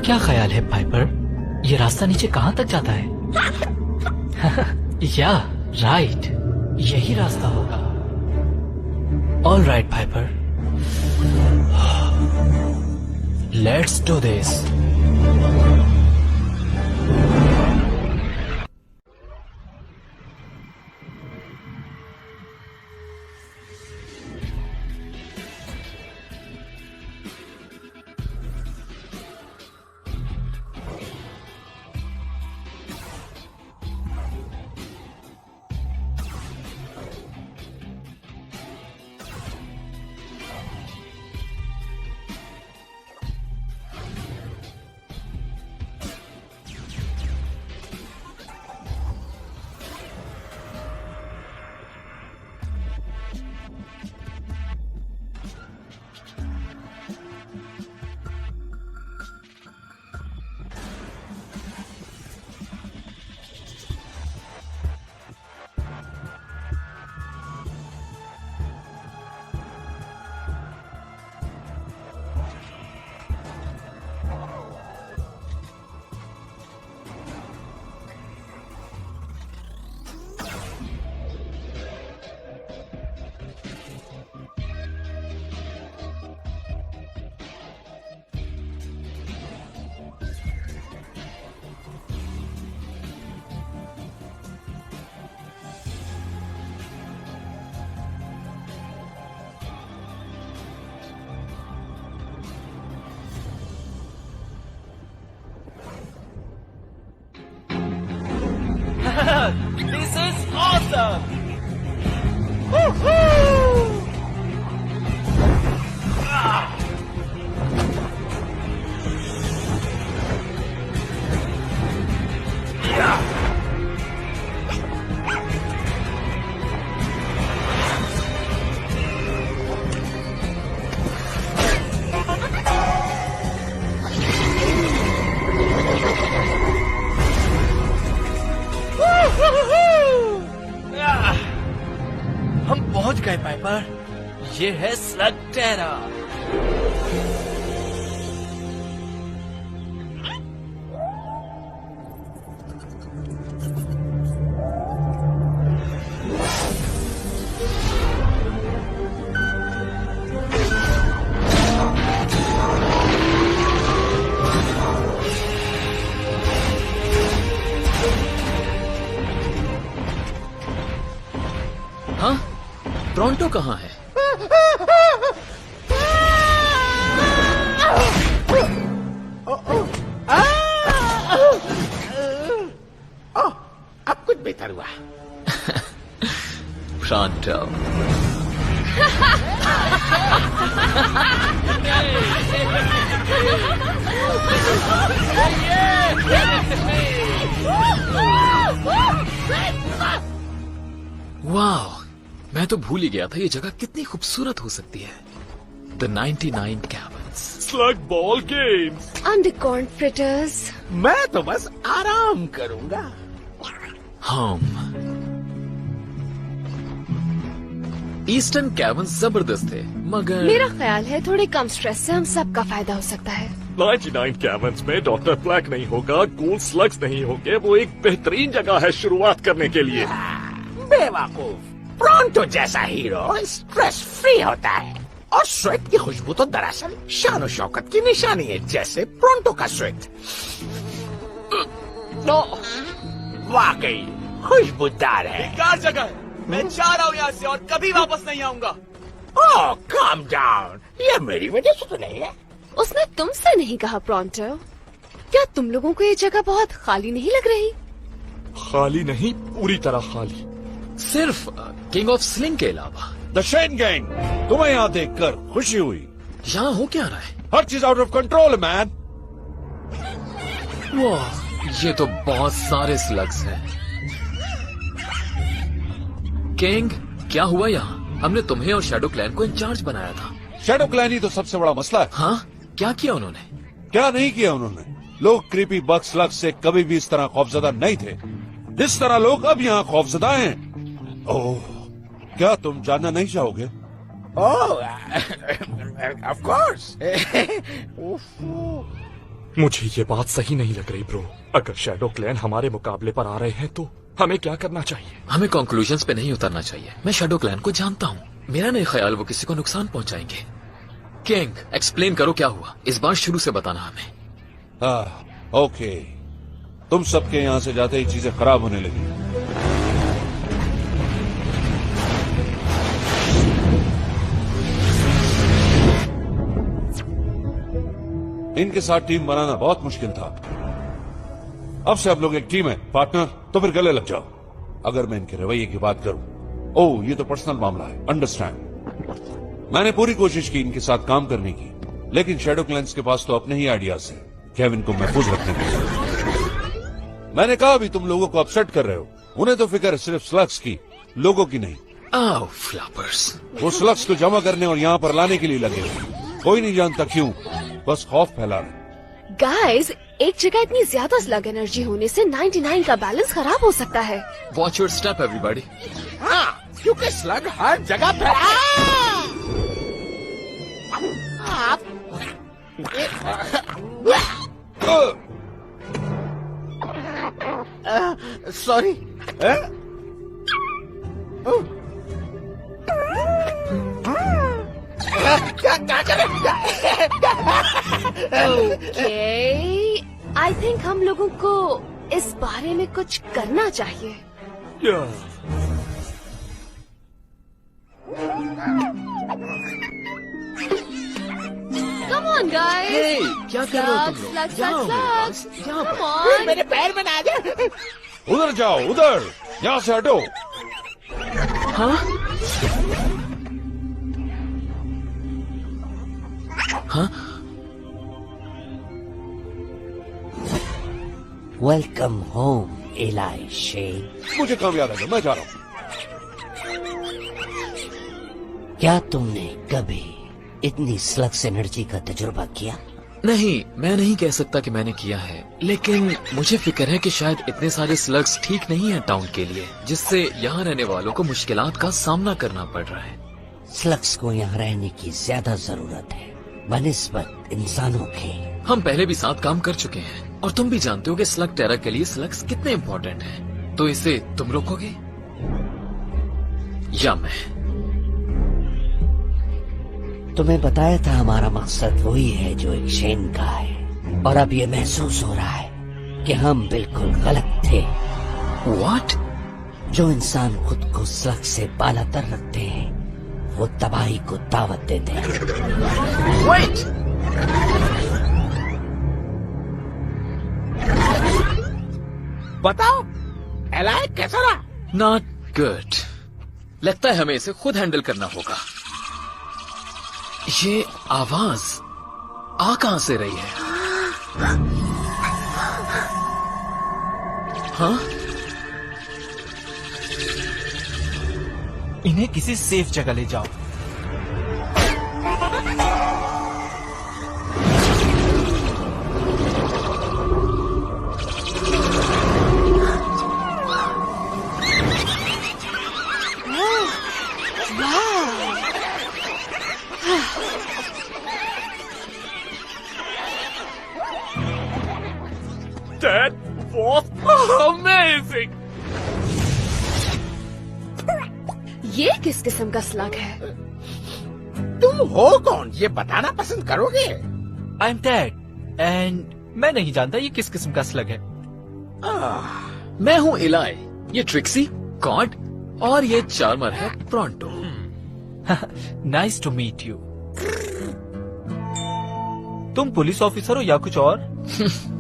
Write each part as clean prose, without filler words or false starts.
क्या ख्याल है पाइपर, ये रास्ता नीचे कहाँ तक जाता है? या राइट, यही रास्ता होगा। All right Piper, let's do this. This is awesome! Woohoo! हम पहुंच गए पाइपर, ये है स्लगटेरा। हाँ, टोरंटो कहाँ है? अब कुछ बेहतर हुआ। टोरंटो। वाह, मैं तो भूल ही गया था ये जगह कितनी खूबसूरत हो सकती है। The 99 Cabins। Slug ball games. Undercorn fritters. मैं तो बस आराम करूंगा। हम ईस्टर्न कैबिन्स जबरदस्त थे, मगर मेरा ख्याल है थोड़े कम स्ट्रेस से हम सबका फायदा हो सकता है। 99 कैबिन्स में डॉक्टर ब्लैक नहीं होगा, गोल्ड स्लग्स नहीं होंगे। वो एक बेहतरीन जगह है शुरुआत करने के लिए। बेवकूफ, टोरंटो जैसा हीरो स्ट्रेस फ्री होता है। और स्वेट की खुशबू तो दरअसल शान और शौकत की निशानी है, जैसे टोरंटो का स्वेट। वाकई खुशबूदार है। बेकार जगह है, मैं जा रहा हूँ यहाँ से और कभी वापस नहीं आऊंगा। ओह काम डाउन, ये मेरी वजह से तो नहीं है। उसने तुमसे नहीं कहा टोरंटो। क्या तुम लोगों को ये जगह बहुत खाली नहीं लग रही? खाली नहीं, पूरी तरह खाली। सिर्फ किंग ऑफ स्लिंग के अलावा। द शेन गैंग, तुम्हें यहाँ देखकर खुशी हुई। यहाँ हो क्या रहा है? हर चीज आउट ऑफ कंट्रोल है मैन। वाह, ये तो बहुत सारे स्लग्स हैं। किंग, क्या हुआ यहाँ? हमने तुम्हें और शैडो क्लैन को इंचार्ज बनाया था। शैडो क्लैन ही तो सबसे बड़ा मसला है। हाँ, क्या किया उन्होंने? क्या नहीं किया उन्होंने? लोग क्रीपी बग स्लग से कभी भी इस तरह खौफजदा नहीं थे। इस तरह लोग अब यहाँ खौफजदा हैं। ओह, क्या तुम जानना नहीं चाहोगे? ओह, ऑफ कोर्स। मुझे ये बात सही नहीं लग रही ब्रो। अगर शैडो क्लैन हमारे मुकाबले पर आ रहे हैं तो हमें क्या करना चाहिए? हमें कंक्लूजन्स पे नहीं उतरना चाहिए। मैं शैडो क्लैन को जानता हूँ, मेरा नहीं ख्याल वो किसी को नुकसान पहुंचाएंगे। किंग, एक्सप्लेन करो क्या हुआ, इस बार शुरू से बताना हमें। हाँ, ओके। तुम सबके यहां से जाते ही चीजें खराब होने लगी। इनके साथ टीम बनाना बहुत मुश्किल था। अब से आप लोग एक टीम है पार्टनर, तो फिर गले लग जाओ। अगर मैं इनके रवैये की बात करूं, ओह ये तो पर्सनल मामला है, अंडरस्टैंड। मैंने पूरी कोशिश की इनके साथ काम करने की, लेकिन शैडो क्लैंस के पास तो अपने ही आइडियाज हैं केविन को महफूज रखने के। मैंने कहा अभी तुम लोगों को अपसेट कर रहे हो। उन्हें तो फिक्र है सिर्फ स्लग्स की, लोगों की नहीं। आओ फ्लॉपर्स। वो स्लग्स को जमा करने और यहाँ पर लाने के लिए लगे हुए। कोई नहीं जानता क्यों, बस खौफ फैला रहे। गाइस, एक जगह इतनी ज्यादा स्लग एनर्जी होने से 99 का बैलेंस खराब हो सकता है। Watch your step everybody. हाँ, क्योंकि स्लग हर जगह फैला। सॉरी। क्या कर ओके, आई थिंक हम लोगों को इस बारे में कुछ करना चाहिए। Come on, guys. Hey, क्या कर रहे हो तुम लोग? Slugs, यहाँ slugs, हो, slugs. यहाँ पर। Come on. मेरे पैर में ना जा। उधर जाओ, उधर, यहाँ से हटो। हाँ हाँ। Welcome home Eli Sheikh. मुझे काम याद आ गया, मैं जा रहा हूँ। क्या तुमने कभी इतनी स्लग्स एनर्जी का तजुर्बा किया? नहीं, मैं नहीं कह सकता कि मैंने किया है, लेकिन मुझे फिक्र है कि शायद इतने सारे स्लग्स ठीक नहीं है टाउन के लिए, जिससे यहाँ रहने वालों को मुश्किलात का सामना करना पड़ रहा है। स्लग्स को यहाँ रहने की ज्यादा जरूरत है बनिस्बत इंसानों के। हम पहले भी साथ काम कर चुके हैं और तुम भी जानते हो कि स्लग टेरर के लिए स्लग्स कितने इम्पोर्टेंट हैं। तो इसे तुम रोकोगे या मैं? तुम्हें बताया था हमारा मकसद वही है जो एक शेन का है, और अब ये महसूस हो रहा है कि हम बिल्कुल गलत थे। What? जो इंसान खुद को स्लग से बालातर रखते हैं वो तबाही को दावत देते हैं। Wait! बताओ, एलाई कैसा रहा? Not good. लगता है हमें इसे खुद हैंडल करना होगा। ये आवाज आ कहां से रही है? हाँ? इन्हें किसी सेफ जगह ले जाओ। That was amazing. ये किस किस्म का स्लग है? तुम हो कौन, ये बताना पसंद करोगे? आई एम टेड एंड मैं नहीं जानता ये किस किस्म का स्लग है। मैं हूँ इलाई, ये ट्रिक्सी, कॉड और ये चार्मर है Pronto. Nice to meet you. तुम पुलिस ऑफिसर हो या कुछ और?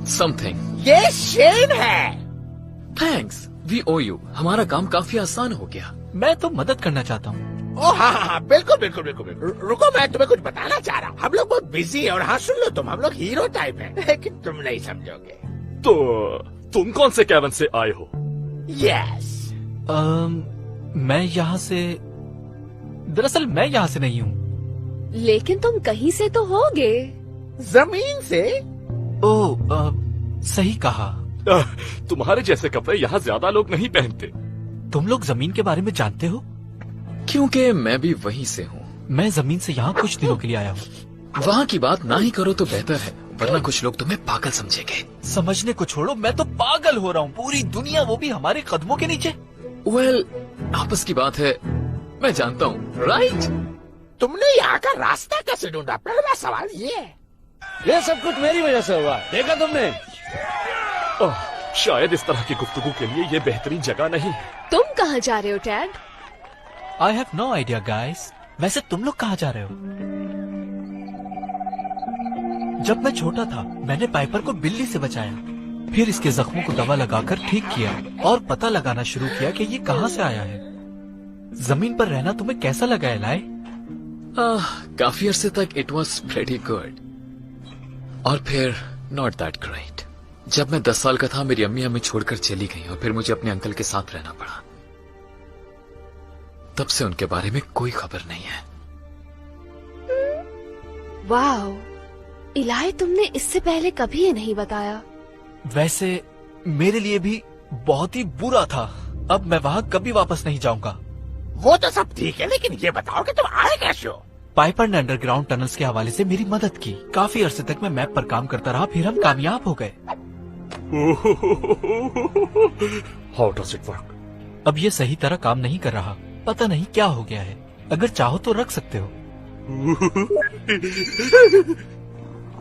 समथिंग। ये शेन है। Thanks, we owe you. हमारा काम काफी आसान हो गया। मैं तो मदद करना चाहता हूँ। ओ हाँ हाँ हाँ, बिल्कुल बिल्कुल बिल्कुल बिल्कुल। रुको, मैं तुम्हें कुछ बताना चाह रहा हूँ। हम लोग बहुत बिजी है और हाँ सुन लो तुम, हम लोग हीरो टाइप है, लेकिन तुम नहीं समझोगे। तो तुम कौन से कैबिन से आए हो? यस। मैं यहाँ से, दरअसल मैं यहाँ से नहीं हूँ। लेकिन तुम कहीं से तो होगे। जमीन से। ओह, सही कहा। तुम्हारे जैसे कपड़े यहाँ ज्यादा लोग नहीं पहनते। तुम लोग जमीन के बारे में जानते हो? क्योंकि मैं भी वहीं से हूँ। मैं जमीन से यहाँ कुछ दिनों के लिए आया हूँ। वहाँ की बात ना ही करो तो बेहतर है। वरना कुछ लोग तुम्हें पागल समझेंगे। समझने को छोड़ो, मैं तो पागल हो रहा हूँ। पूरी दुनिया, वो भी हमारे कदमों के नीचे। वेल, आपस की बात है, मैं जानता हूँ, राइट? तुमने यहाँ का रास्ता कैसे ढूंढा? पहला सवाल ये है। ये सब कुछ मेरी वजह से हुआ, देखा तुमने? शायद इस तरह की गुफ्तगू के लिए ये बेहतरीन जगह नहीं है। तुम कहाँ जा रहे हो Tad? I have no idea guys. वैसे तुम लोग कहाँ जा रहे हो? जब मैं छोटा था, मैंने पाइपर को बिल्ली से बचाया, फिर इसके जख्मों को दवा लगाकर ठीक किया और पता लगाना शुरू किया कि ये कहाँ से आया है। जमीन पर रहना तुम्हें कैसा लगा एलाई? काफी अरसे तक इट वॉज प्रेटी गुड, और फिर नॉट दैट ग्रेट। जब मैं 10 साल का था, मेरी अम्मी हमें छोड़कर चली गई और फिर मुझे अपने अंकल के साथ रहना पड़ा। तब से उनके बारे में कोई खबर नहीं है। वाओ, इलाई तुमने इससे पहले कभी ये नहीं बताया। वैसे मेरे लिए भी बहुत ही बुरा था। अब मैं वहाँ कभी वापस नहीं जाऊंगा। वो तो सब ठीक है, लेकिन ये बताओ कि तुम आए कैसे हो? पाइपर ने अंडरग्राउंड टनल्स के हवाले से मेरी मदद की। काफी अरसे तक मैं मैप पर काम करता रहा, फिर हम कामयाब हो गए। How does it work? अब ये सही तरह काम नहीं कर रहा, पता नहीं क्या हो गया है। अगर चाहो तो रख सकते हो।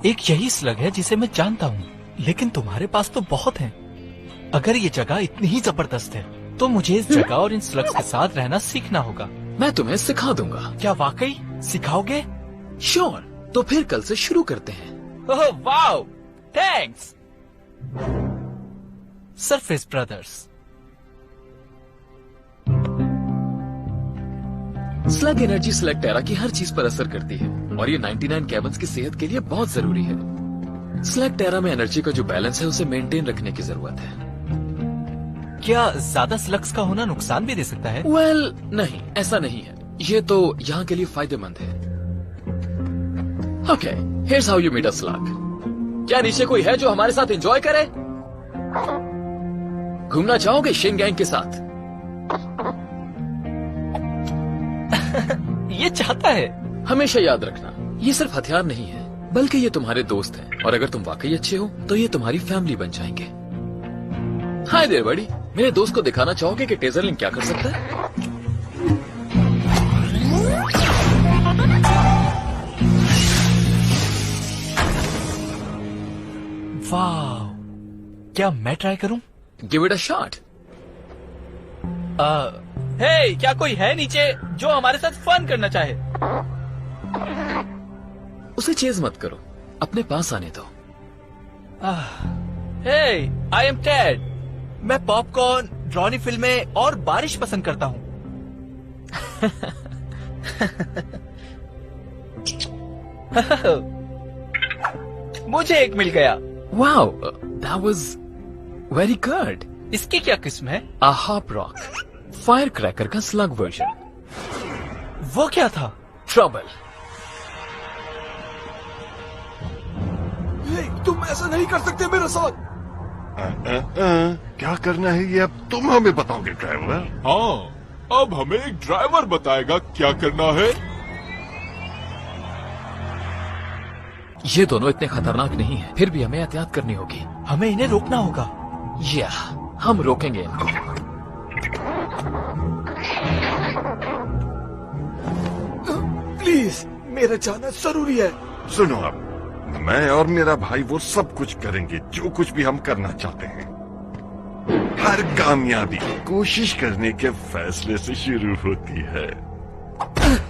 एक यही स्लग है जिसे मैं जानता हूँ, लेकिन तुम्हारे पास तो बहुत हैं। अगर ये जगह इतनी ही जबरदस्त है, तो मुझे इस जगह और इन स्लग्स के साथ रहना सीखना होगा। मैं तुम्हें सिखा दूंगा। क्या वाकई सिखाओगे? श्योर। तो फिर कल से शुरू करते हैं। Oh wow, thanks surface brothers. Slug energy Slugterra की हर चीज पर असर करती है, और ये 99 कैबन्स की सेहत के लिए बहुत जरूरी है। स्लग टेरा में एनर्जी का जो बैलेंस है, उसे मेंटेन रखने की जरूरत है। क्या ज्यादा स्लग्स का होना नुकसान भी दे सकता है? वेल, नहीं, ऐसा नहीं है। ये तो यहाँ के लिए फायदेमंद है। Okay, here's how you meet a slug. क्या नीचे कोई है जो हमारे साथ एंजॉय करे? घूमना चाहोगे शेन गैंग के साथ? ये चाहता है। हमेशा याद रखना, ये सिर्फ हथियार नहीं है, बल्कि ये तुम्हारे दोस्त हैं, और अगर तुम वाकई अच्छे हो तो ये तुम्हारी फैमिली बन जाएंगे। हाय देयर बड़ी, मेरे दोस्त को दिखाना चाहोगे कि टेजरलिंग क्या कर सकता है? वाह, क्या मैं ट्राई करूं? Give it a shot. Hey, क्या कोई है नीचे जो हमारे साथ फन करना चाहे? उसे चेज मत करो, अपने पास आने दो। हे, आई एम टेड। मैं पॉपकॉर्न, ड्रॉनी फिल्में और बारिश पसंद करता हूँ। मुझे एक मिल गया। Wow, that was very good. इसकी क्या किस्म है? अ हॉप रॉक, फायर क्रैकर का स्लग वर्जन। वो क्या था? ट्रबल। तुम ऐसा नहीं कर सकते मेरे साथ। क्या करना है ये अब तुम हमें बताओगे ड्राइवर? हाँ, अब हमें एक ड्राइवर बताएगा क्या करना है। ये दोनों इतने खतरनाक नहीं हैं, फिर भी हमें एहतियात करनी होगी। हमें इन्हें रोकना होगा। या, हम रोकेंगे इनको। प्लीज, मेरा जाना जरूरी है। सुनो, अब मैं और मेरा भाई वो सब कुछ करेंगे जो कुछ भी हम करना चाहते हैं। हर कामयाबी कोशिश करने के फैसले से शुरू होती है।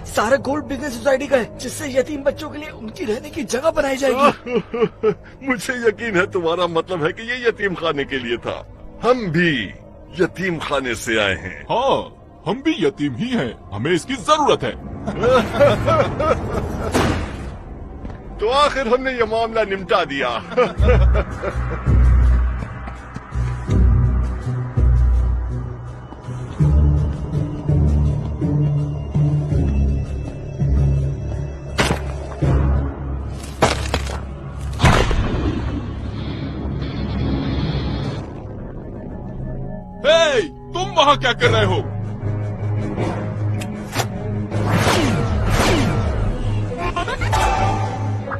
सारा गोल्ड बिजनेस सोसाइटी का है, जिससे यतीम बच्चों के लिए उनकी रहने की जगह बनाई जाएगी। मुझे यकीन है तुम्हारा मतलब है कि ये यतीम खाने के लिए था। हम भी यतीम खाने से आए हैं। हाँ, हम भी यतीम ही हैं, हमें इसकी जरूरत है। तो आखिर हमने ये मामला निपटा दिया। हे, तुम वहाँ क्या कर रहे हो?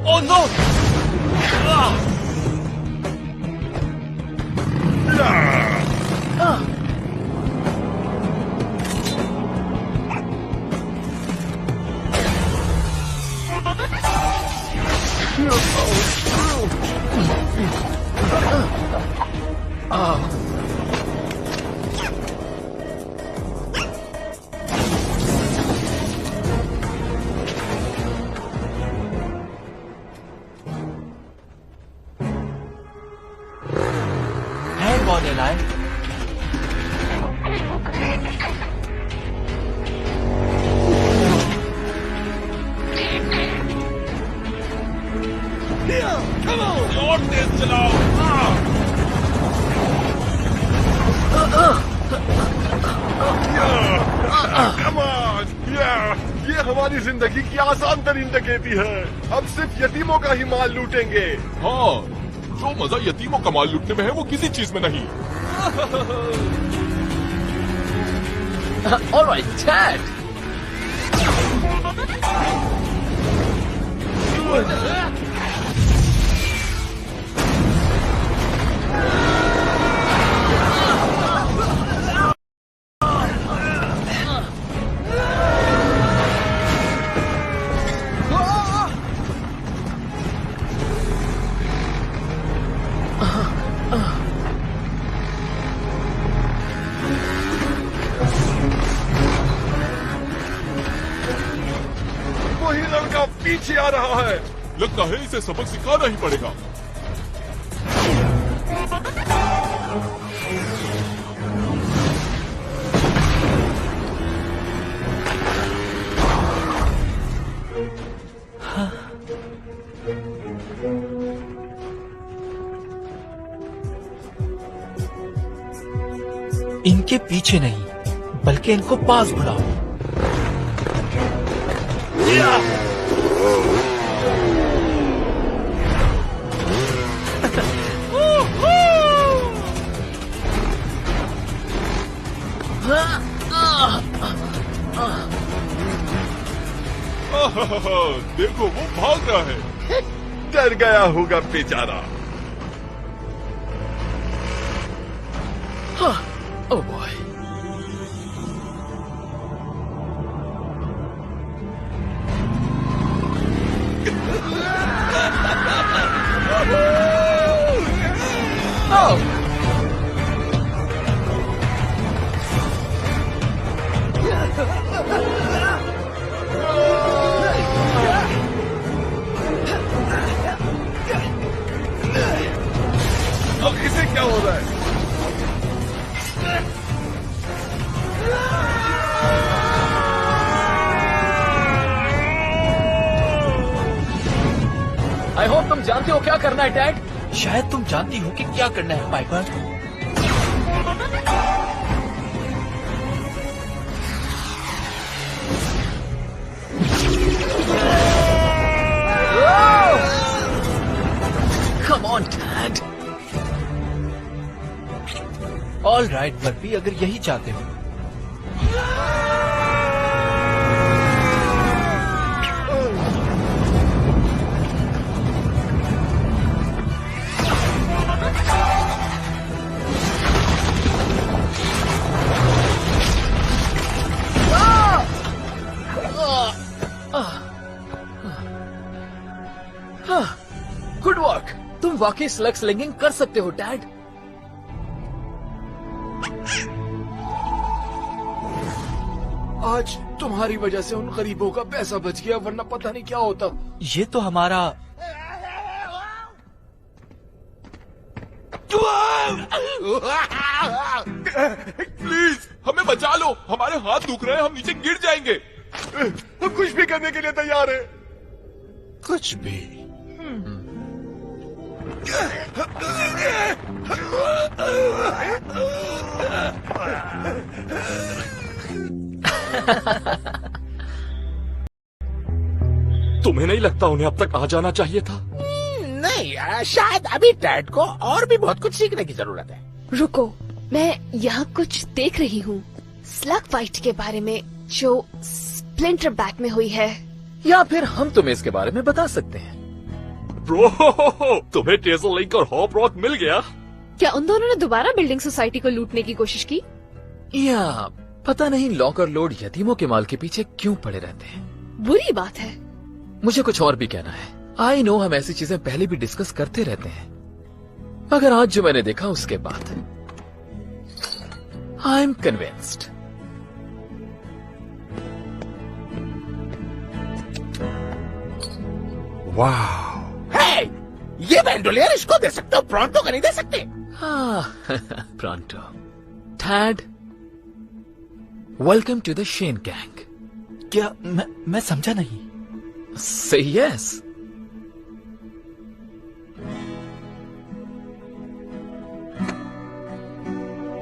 Oh no! Hang on, Eli. और तेज चलाओ। Come on! ये हमारी जिंदगी की आसान तरीन डकैती है। अब सिर्फ यतीमों का ही माल लूटेंगे। हाँ, जो मजा यतीमों का माल लूटने में है वो किसी चीज में नहीं। All right, Dad. वही लड़का पीछे आ रहा है। लगता है इसे सबक सिखाना ही पड़ेगा। इनके पीछे नहीं, बल्कि इनको पास बुलाओ। देखो वो भाग रहा है। डर गया होगा बेचारा। Oh boy. Oh. अब इसे क्या हो रहा है? I hope तुम जानते हो क्या करना है, डैड। शायद तुम जानती हो कि क्या करना है, Piper. Come on, Dad. All right barfi, अगर यही चाहते हो। Good work. तुम वाकई स्लग स्लिंगिंग कर सकते हो, डैड। आज तुम्हारी वजह से उन गरीबों का पैसा बच गया, वरना पता नहीं क्या होता। ये तो हमारा प्लीज हमें बचा लो, हमारे हाथ दुख रहे हैं, हम नीचे गिर जाएंगे। हम कुछ भी करने के लिए तैयार है। कुछ भी। तुम्हें नहीं लगता उन्हें अब तक आ जाना चाहिए था? नहीं, शायद अभी डैड को और भी बहुत कुछ सीखने की जरूरत है। रुको, मैं यहाँ कुछ देख रही हूँ। स्लग फाइट के बारे में जो स्प्लिंटर बैक में हुई है। या फिर हम तुम्हें इसके बारे में बता सकते हैं। ब्रो, तुम्हें टेजर लिंक और हॉप रॉक मिल गया? क्या उन दोनों ने दोबारा बिल्डिंग सोसाइटी को लूटने की कोशिश की? या पता नहीं लॉक और लोड यतीमों के माल के पीछे क्यों पड़े रहते हैं। बुरी बात है। मुझे कुछ और भी कहना है। आई नो हम ऐसी चीजें पहले भी डिस्कस करते रहते हैं, मगर आज जो मैंने देखा उसके बाद आई एम कन्विंस्ड। वाह, हे, ये बैंडोलियर इसको दे सकते हो, प्रॉन्टो को नहीं दे सकते। Pronto. Tad, welcome to the Shane Gang. क्या मैं समझा नहीं। Say yes.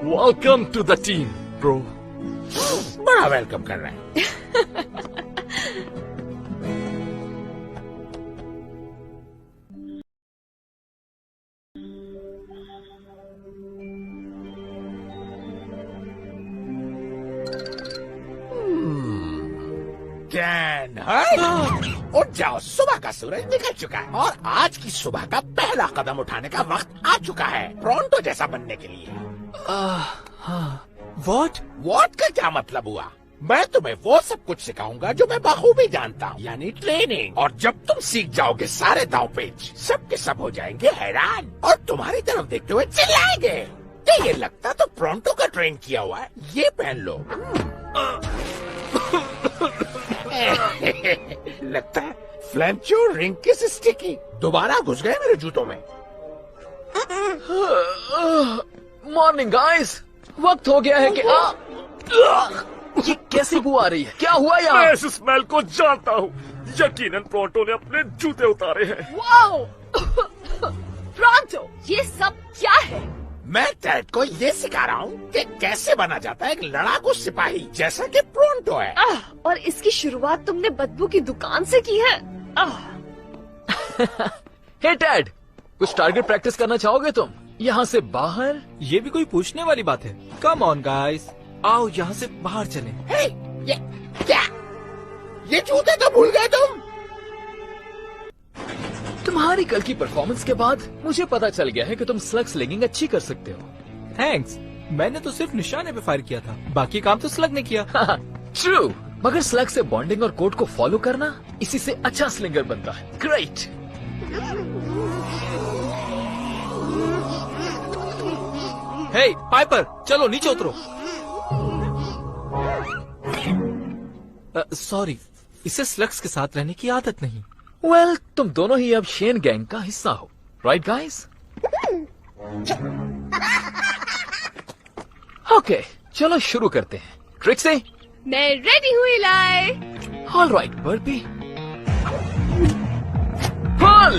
Welcome to the team, bro. बड़ा वेलकम कर रहे हैं। कैन उठ जाओ, सुबह का सूरज निकल चुका है और आज की सुबह का पहला कदम उठाने का वक्त आ चुका है प्रॉन्टो जैसा बनने के लिए। वॉट का क्या मतलब हुआ? मैं तुम्हें वो सब कुछ सिखाऊंगा जो मैं बखूबी जानता हूँ, यानी ट्रेनिंग। और जब तुम सीख जाओगे सारे दांव पेच, सब के सब हो जाएंगे हैरान और तुम्हारी तरफ देखते हुए चिल्लाएंगे। क्या ये लगता तो प्रॉन्टो का ट्रेन किया हुआ है? ये पहन लो। लगता है फ्लैंचो रिंग किस स्टिकी दोबारा घुस गए मेरे जूतों में। मॉर्निंग गाइस, वक्त हो गया है कि ये कैसी बू आ रही है? क्या हुआ यहाँ? मैं इस स्मेल को जानता हूँ। यकीनन प्रॉन्टो ने अपने जूते उतारे हैं। वाओ! प्रॉन्टो, ये सब क्या है? मैं टैड को ये सिखा रहा हूँ कि कैसे बना जाता है एक लड़ाकू सिपाही जैसा कि प्रॉन्टो है। और इसकी शुरुआत तुमने बदबू की दुकान से की है। हे टैड, कुछ टारगेट प्रैक्टिस करना चाहोगे तुम? यहाँ से बाहर? ये भी कोई पूछने वाली बात है? कम ऑन गाइस, आओ यहाँ से बाहर चलें। हे, ये क्या? ये जूते तो भूल गए तुम? तुम्हारी कल की परफॉर्मेंस के बाद मुझे पता चल गया है कि तुम स्लग स्लिंगिंग अच्छी कर सकते हो। थैंक्स, मैंने तो सिर्फ निशाने पे फायर किया था, बाकी काम तो स्लग ने किया। ट्रू, मगर स्लग से बॉन्डिंग और कोड को फॉलो करना, इसी से अच्छा स्लिंगर बनता है। ग्रेट। हे पाइपर, चलो नीचे उतरो। सॉरी, इसे स्लग्स के साथ रहने की आदत नहीं। वेल, तुम दोनों ही अब शेन गैंग का हिस्सा हो, राइट गाइस? ओके, चलो शुरू करते हैं। ट्रिक्सी, मैं रेडी हूँ इलाई। ऑल राइट बर्बी, पुल।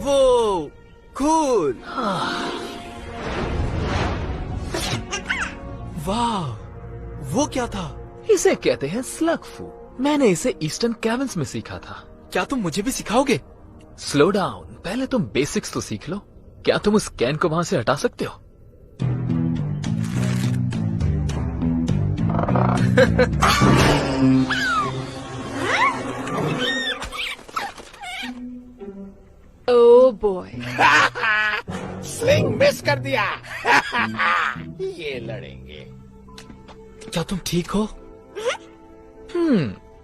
वो कूल। वाह, वो क्या था? इसे कहते हैं स्लग फू। मैंने इसे ईस्टर्न कैवर्न्स में सीखा था। क्या तुम मुझे भी सिखाओगे? स्लो डाउन, पहले तुम बेसिक्स तो सीख लो। क्या तुम उस कैन को वहां से हटा सकते हो? ओह बॉय, स्लिंग मिस कर दिया। ये लड़ेंगे। क्या तुम ठीक हो?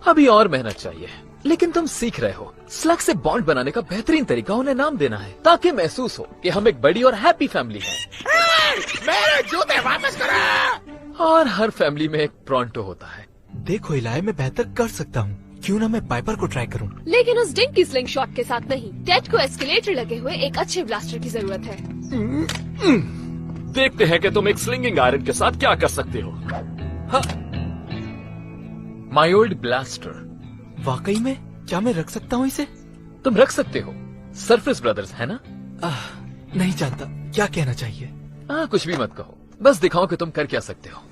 अभी और मेहनत चाहिए, लेकिन तुम सीख रहे हो। स्लग से बॉन्ड बनाने का बेहतरीन तरीका उन्हें नाम देना है, ताकि महसूस हो कि हम एक बड़ी और हैप्पी फैमिली हैं। मेरे जूते वापस करो। और हर फैमिली में एक प्रॉन्टो होता है। देखो इलाई, मैं बेहतर कर सकता हूँ। क्यों ना मैं पाइपर को ट्राई करूँ? लेकिन उस डिंग की स्लिंग शॉट के साथ नहीं। टेड को एस्केलेटर लगे हुए एक अच्छे ब्लास्टर की जरूरत है। देखते हैं कि तुम एक स्लिंगिंग आयरन के साथ क्या कर सकते हो। My old blaster. वाकई में? क्या मैं रख सकता हूँ इसे? तुम रख सकते हो। सरफेस ब्रदर्स है ना? नहीं जानता, क्या कहना चाहिए? कुछ भी मत कहो, बस दिखाओ कि तुम कर क्या सकते हो।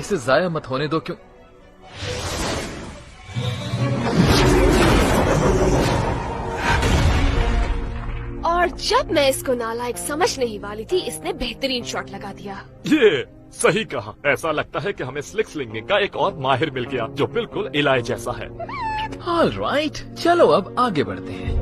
इसे जाया मत होने दो। क्यों? और जब मैं इसको नालायक समझ नहीं वाली थी, इसने बेहतरीन शॉट लगा दिया। ये सही कहा। ऐसा लगता है कि हमें स्लिक स्लिंगिंग का एक और माहिर मिल गया जो बिल्कुल इलाई जैसा है। ऑलराइट, चलो अब आगे बढ़ते हैं।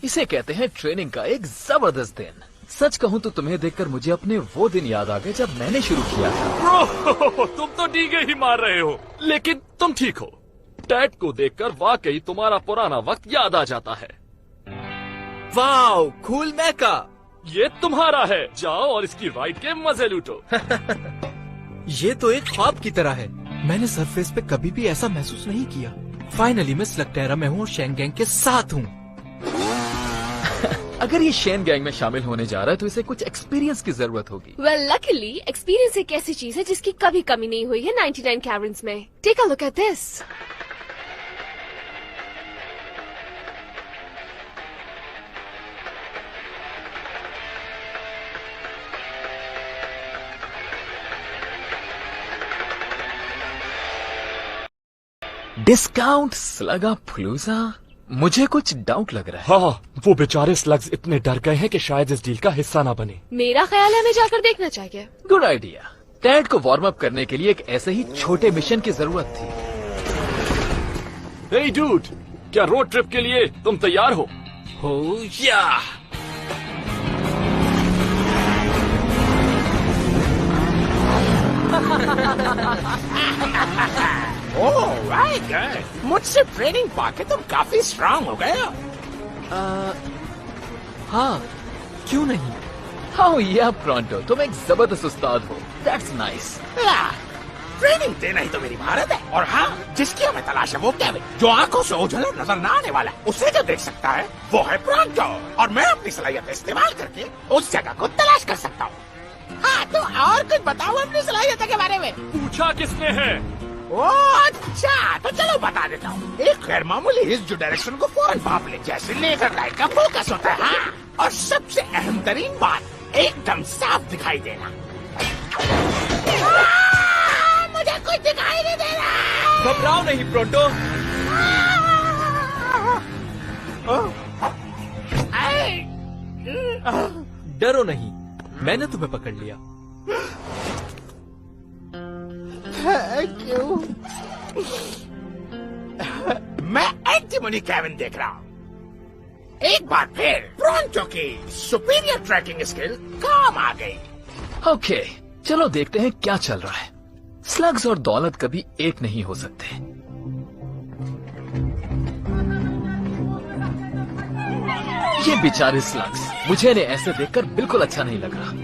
इसे कहते हैं ट्रेनिंग का एक जबरदस्त दिन। सच कहूं तो तुम्हें देखकर मुझे अपने वो दिन याद आ गए जब मैंने शुरू किया था। तुम तो डीगे ही मार रहे हो, लेकिन तुम ठीक हो। टैट को देखकर वाकई तुम्हारा पुराना वक्त याद आ जाता है। वाओ, कूल मैका। ये तुम्हारा है, जाओ और इसकी राइड के मजे लूटो। ये तो एक ख्वाब की तरह है। मैंने सरफेस पे कभी भी ऐसा महसूस नहीं किया। फाइनली मैं स्लगटेरा में हूँ और शेन गैंग के साथ हूँ। अगर ये शेन गैंग में शामिल होने जा रहा है तो इसे कुछ एक्सपीरियंस की जरूरत होगी। वेल लकीली एक्सपीरियंस एक ऐसी चीज है जिसकी कभी कमी नहीं हुई है 99 कैरन्स में। Take a look at this. Discount स्लगा फलूजा? मुझे कुछ डाउट लग रहा है। हाँ, वो बेचारे स्लग्स इतने डर गए हैं कि शायद इस डील का हिस्सा ना बने। मेरा ख्याल है हमें जाकर देखना चाहिए। Good idea. टैड को वार्म अप करने के लिए एक ऐसे ही छोटे मिशन की जरूरत थी। हे डूड, क्या रोड ट्रिप के लिए तुम तैयार हो? हो या। ओह राइट, मुझसे ट्रेनिंग पाके तुम काफी स्ट्रांग हो गए हो। हाँ, क्यों नहीं। हाँ या प्रोंटो, तुम एक जबरदस्त उस्ताद हो। That's nice. ट्रेनिंग देना ही तो मेरी महारत है। और हाँ, जिसकी हमें तलाश है वो केविन, जो आंखों से उजला नजर ना आने वाला है। उसे जो देख सकता है वो है प्रोंटो, और मैं अपनी सलाहियत इस्तेमाल करके उस जगह को तलाश कर सकता हूँ। हाँ, तो और कुछ बताओ अपनी सलाहियत के बारे में। पूछा किसने है? ओह अच्छा, तो चलो बता देता हूँ। एक गैर मामूली हिस्स जो डायरेक्शन को फौरन भाप ले, जैसे लेजर लाइट का फोकस होता है। हाँ, और सबसे अहम तरीन बात, एकदम साफ दिखाई देना। मुझे कुछ दिखाई नहीं दे रहा। घबराओ नहीं प्रोंटो। डरो नहीं, मैंने तुम्हें पकड़ लिया। क्यों? मैं एंटीमोनी केविन देख रहा हूँ। एक बार फिर प्रोंटो की सुपीरियर ट्रैकिंग स्किल काम आ गई। ओके, चलो देखते हैं क्या चल रहा है। स्लग्स और दौलत कभी एक नहीं हो सकते। ये बेचारे स्लग्स, मुझे इन्हें ऐसे देखकर बिल्कुल अच्छा नहीं लग रहा।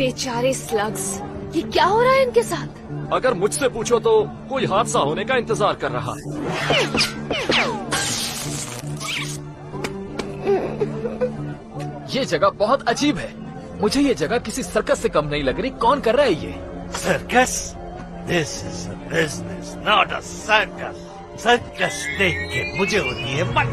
बेचारे स्लग्स, ये क्या हो रहा है इनके साथ? अगर मुझसे पूछो तो कोई हादसा होने का इंतजार कर रहा है। ये जगह बहुत अजीब है। मुझे ये जगह किसी सर्कस से कम नहीं लग रही। कौन कर रहा है ये? Circus? This is a business, not a circus. Circus देख के मुझे होती है मत।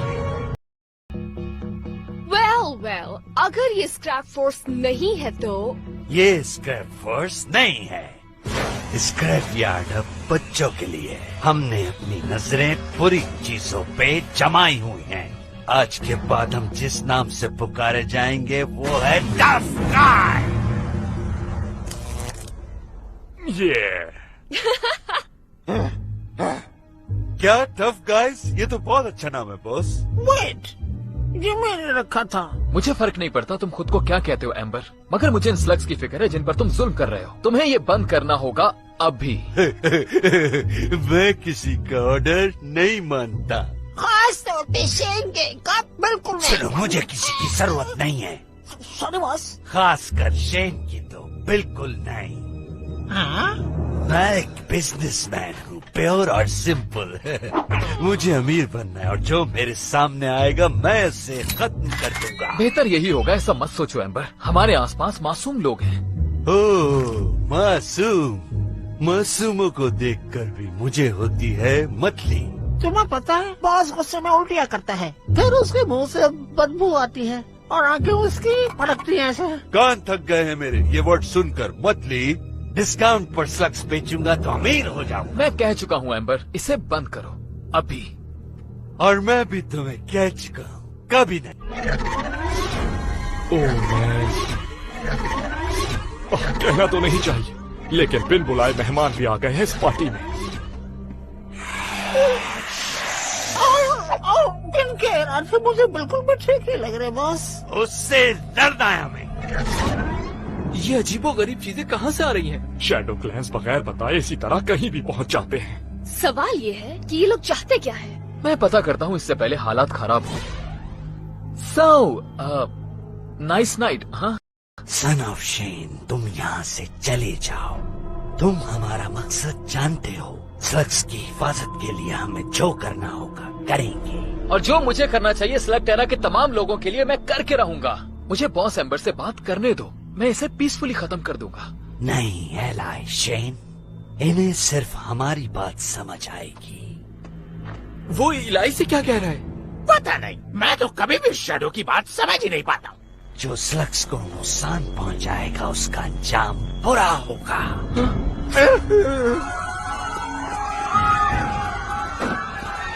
वेल, अगर ये स्क्रैप फोर्स नहीं है तो ये स्क्रैप फोर्स नहीं है। स्क्रैप यार्ड अब बच्चों के लिए है। हमने अपनी नजरें बुरी चीजों पे जमाई हुई हैं। आज के बाद हम जिस नाम से पुकारे जाएंगे वो है टफ गाय। ये क्या टफ गाइस? ये तो बहुत अच्छा नाम है बॉस। वेट, ये मैंने रखा था। मुझे फर्क नहीं पड़ता तुम खुद को क्या कहते हो एम्बर, मगर मुझे इन स्लग्स की फिक्र है जिन पर तुम जुल्म कर रहे हो। तुम्हें ये बंद करना होगा अभी। मैं किसी का ऑर्डर नहीं मानता। खास तौर पे शेन गैंग का बिल्कुल नहीं। चलो, मुझे किसी की जरूरत नहीं है। Sorry boss. खासकर शेन की तो बिल्कुल नहीं। हाँ? मैं एक बिजनेसमैन हूँ, प्योर और सिंपल। मुझे अमीर बनना है और जो मेरे सामने आएगा मैं उसे खत्म कर दूंगा। बेहतर यही होगा, ऐसा मत सोचो एम्बर। हमारे आसपास मासूम लोग हैं। ओह, मासूमों को देखकर भी मुझे होती है मतली। तुम्हें पता है बॉस गुस्से में उल्टियाँ करता है, फिर उसके मुंह से बदबू आती है और आंखें उसकी फड़कती हैं ऐसे। कान थक गए हैं मेरे ये वर्ड सुनकर। मतली, डिस्काउंट पर स्लग्स बेचूंगा तो अमीर हो जाऊंगा। मैं कह चुका हूँ एम्बर, इसे बंद करो अभी। और मैं भी तुम्हें कह चुका हूँ, कभी नहीं। ओह मैन, कहना तो नहीं चाहिए, लेकिन बिन बुलाए मेहमान भी आ गए हैं इस पार्टी में। इनके इरादे से मुझे बिल्कुल भी ठीक ही लग रहे बॉस। उससे डरना है हमें। ये अजीबोगरीब चीजें कहाँ से आ रही हैं? शैडो क्लैंस बगैर बताए इसी तरह कहीं भी पहुंच जाते हैं। सवाल ये है कि ये लोग चाहते क्या है? मैं पता करता हूँ इससे पहले हालात खराब हो। So, nice night. हाँ, सन ऑफ शेन, तुम यहाँ से चले जाओ। तुम हमारा मकसद जानते हो। स्लग्स की हिफाजत के लिए हमें जो करना होगा करेंगे, और जो मुझे करना चाहिए स्लग टेरा के तमाम लोगों के लिए मैं करके रहूंगा। मुझे बॉस एम्बर से बात करने दो, मैं इसे पीसफुली खत्म कर दूंगा। नहीं एलाई शेन, इन्हें सिर्फ हमारी बात समझ आएगी। वो इलाई से क्या कह रहा है? पता नहीं, मैं तो कभी भी शैडो की बात समझ ही नहीं पाता। जो स्लग्स को नुकसान पहुंचाएगा उसका अंजाम बुरा होगा।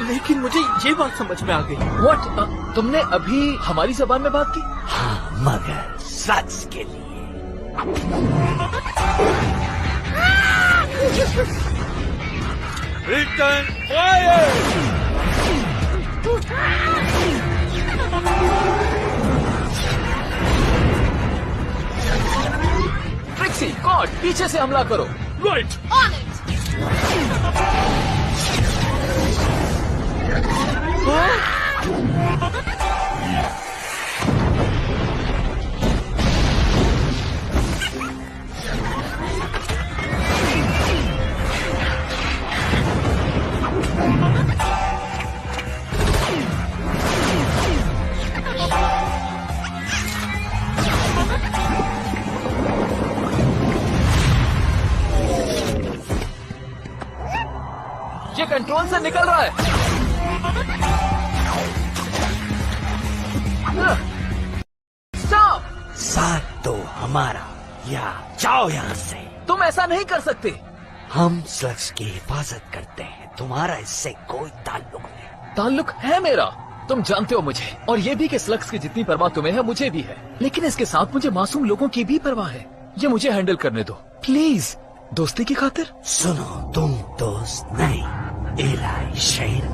लेकिन मुझे ये बात समझ में आ गई। व्हाट? तुमने अभी हमारी जबान में बात की? हाँ, मगर स्लग्स के लिए। Return fire! ट्रिक्सी, कॉड, पीछे से हमला करो। राइट। ये कंट्रोल से निकल रहा है। स्टॉप! साथ तो हमारा, या जाओ यहाँ से। तुम ऐसा नहीं कर सकते। हम स्लग्स की हिफाजत करते हैं, तुम्हारा इससे कोई ताल्लुक नहीं। ताल्लुक है मेरा, तुम जानते हो मुझे, और ये भी कि स्लग्स की जितनी परवाह तुम्हें है मुझे भी है, लेकिन इसके साथ मुझे मासूम लोगों की भी परवाह है। ये मुझे हैंडल करने दो प्लीज, दोस्ती की खातिर। सुनो, तुम दोस्त नहीं, एलाई शेन।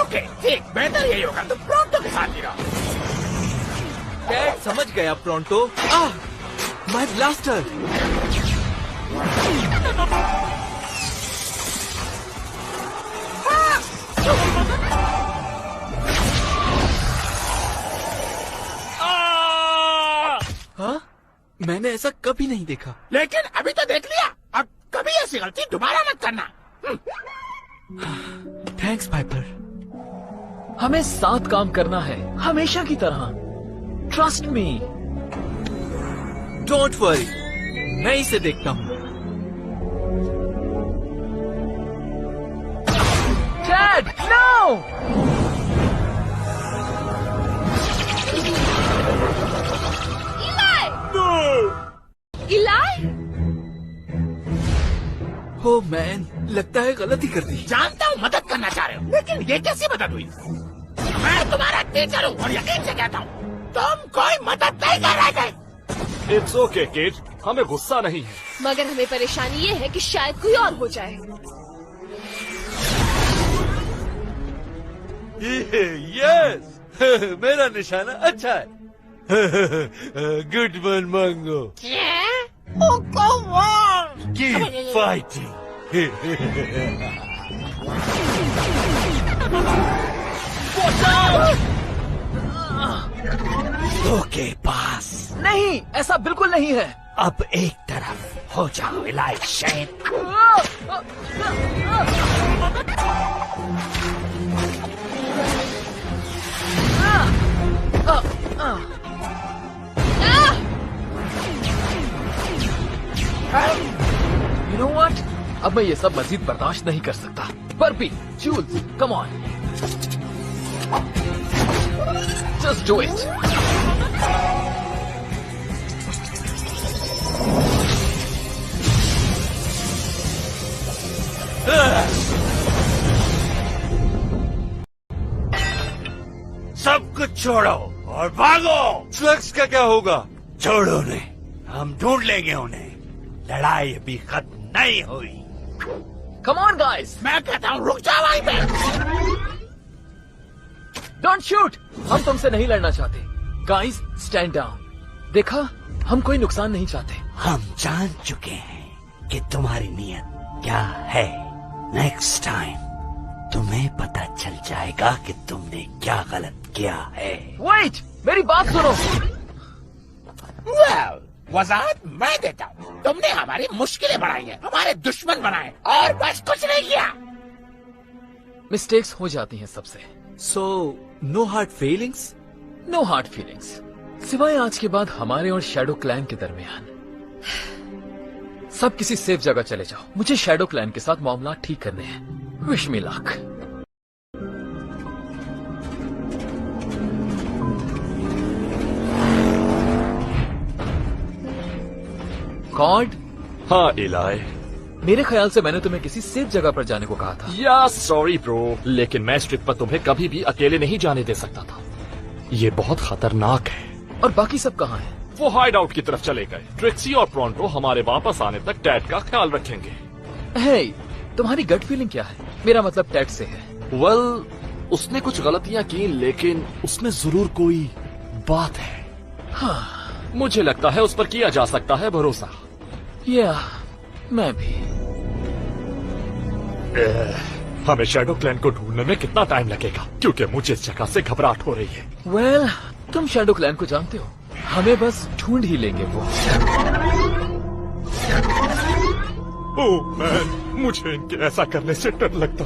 ओके, ठीक, बेहतर यही होगा तुम प्रोंटो के साथ ही रहो। कैट समझ गया प्रोंटो। My blaster. हाँ? मैंने ऐसा कभी नहीं देखा। लेकिन अभी तो देख लिया, अब कभी ऐसी गलती दोबारा मत करना। Thanks Piper. हमें साथ काम करना है, हमेशा की तरह। Trust me. डोंट वरी, मैं इसे देखता हूँ। Dad, no! Eli! Oh man, लगता है गलती कर दी। जानता हूँ मदद करना चाह रहे हो, लेकिन ये कैसी मदद हुई? मैं तुम्हारा टीचर हूँ और यकीन से कहता हूँ तुम कोई मदद नहीं कर रहे थे। इट्स ओके किड, हमें गुस्सा नहीं है। मगर हमें परेशानी ये है कि शायद कोई और हो जाए। यस, मेरा निशाना अच्छा है। गुड वन मंगो। Keep fighting. दो के पास नहीं, ऐसा बिल्कुल नहीं है। अब एक तरफ हो जाओ इलाइशेन। You know what? अब मैं ये सब मजीद बर्दाश्त नहीं कर सकता। Burpy, Joules, come on, just do it. सब कुछ छोड़ो और भागो। स्लग्स का क्या होगा? छोड़ो उन्हें, हम ढूंढ लेंगे उन्हें। लड़ाई अभी खत्म नहीं हुई। Come on guys. मैं कहता हूँ रुक जाओ वहीं पे। डोंट शूट, हम तुमसे नहीं लड़ना चाहते। Guys stand down. देखा, हम कोई नुकसान नहीं चाहते। हम जान चुके हैं कि तुम्हारी नीयत क्या है। नेक्स्ट टाइम तुम्हें पता चल जाएगा कि तुमने क्या गलत किया है। वेट, मेरी बात सुनो। Well, वजाहत मैं देता हूँ। तुमने हमारी मुश्किलें बढ़ाई हैं, हमारे दुश्मन बनाए और बस कुछ नहीं किया। मिस्टेक्स हो जाती हैं सबसे। So no hard feelings? No hard feelings, सिवाय आज के बाद हमारे और शैडो क्लैन के दरमियान। सब किसी सेफ जगह चले जाओ। मुझे शैडो क्लैन के साथ मामला ठीक करने हैं। Wish me luck. कॉड? हाँ इलाई। मेरे ख्याल से मैंने तुम्हें किसी सेफ जगह पर जाने को कहा था। या सॉरी ब्रो, लेकिन मैं इस ट्रिप पर तुम्हें कभी भी अकेले नहीं जाने दे सकता था। ये बहुत खतरनाक है। और बाकी सब कहाँ हैं? वो हाइड आउट की तरफ चले गए। ट्रिक्सी और प्रॉन्टो हमारे वापस आने तक डैड का ख्याल रखेंगे। हे, तुम्हारी गट फीलिंग क्या है? मेरा मतलब डैड से है। वेल, उसने कुछ गलतियां की, लेकिन उसमें जरूर कोई बात है। हाँ, मुझे लगता है उस पर किया जा सकता है भरोसा। या मैं भी। हमें शैडो क्लैन को ढूंढने में कितना टाइम लगेगा? क्योंकि मुझे इस जगह से घबराहट हो रही है। वेल, तुम शैडो क्लैन को जानते हो, हमें बस ढूंढ ही लेंगे वो। ओह मैन, मुझे इनके ऐसा करने से डर लगता।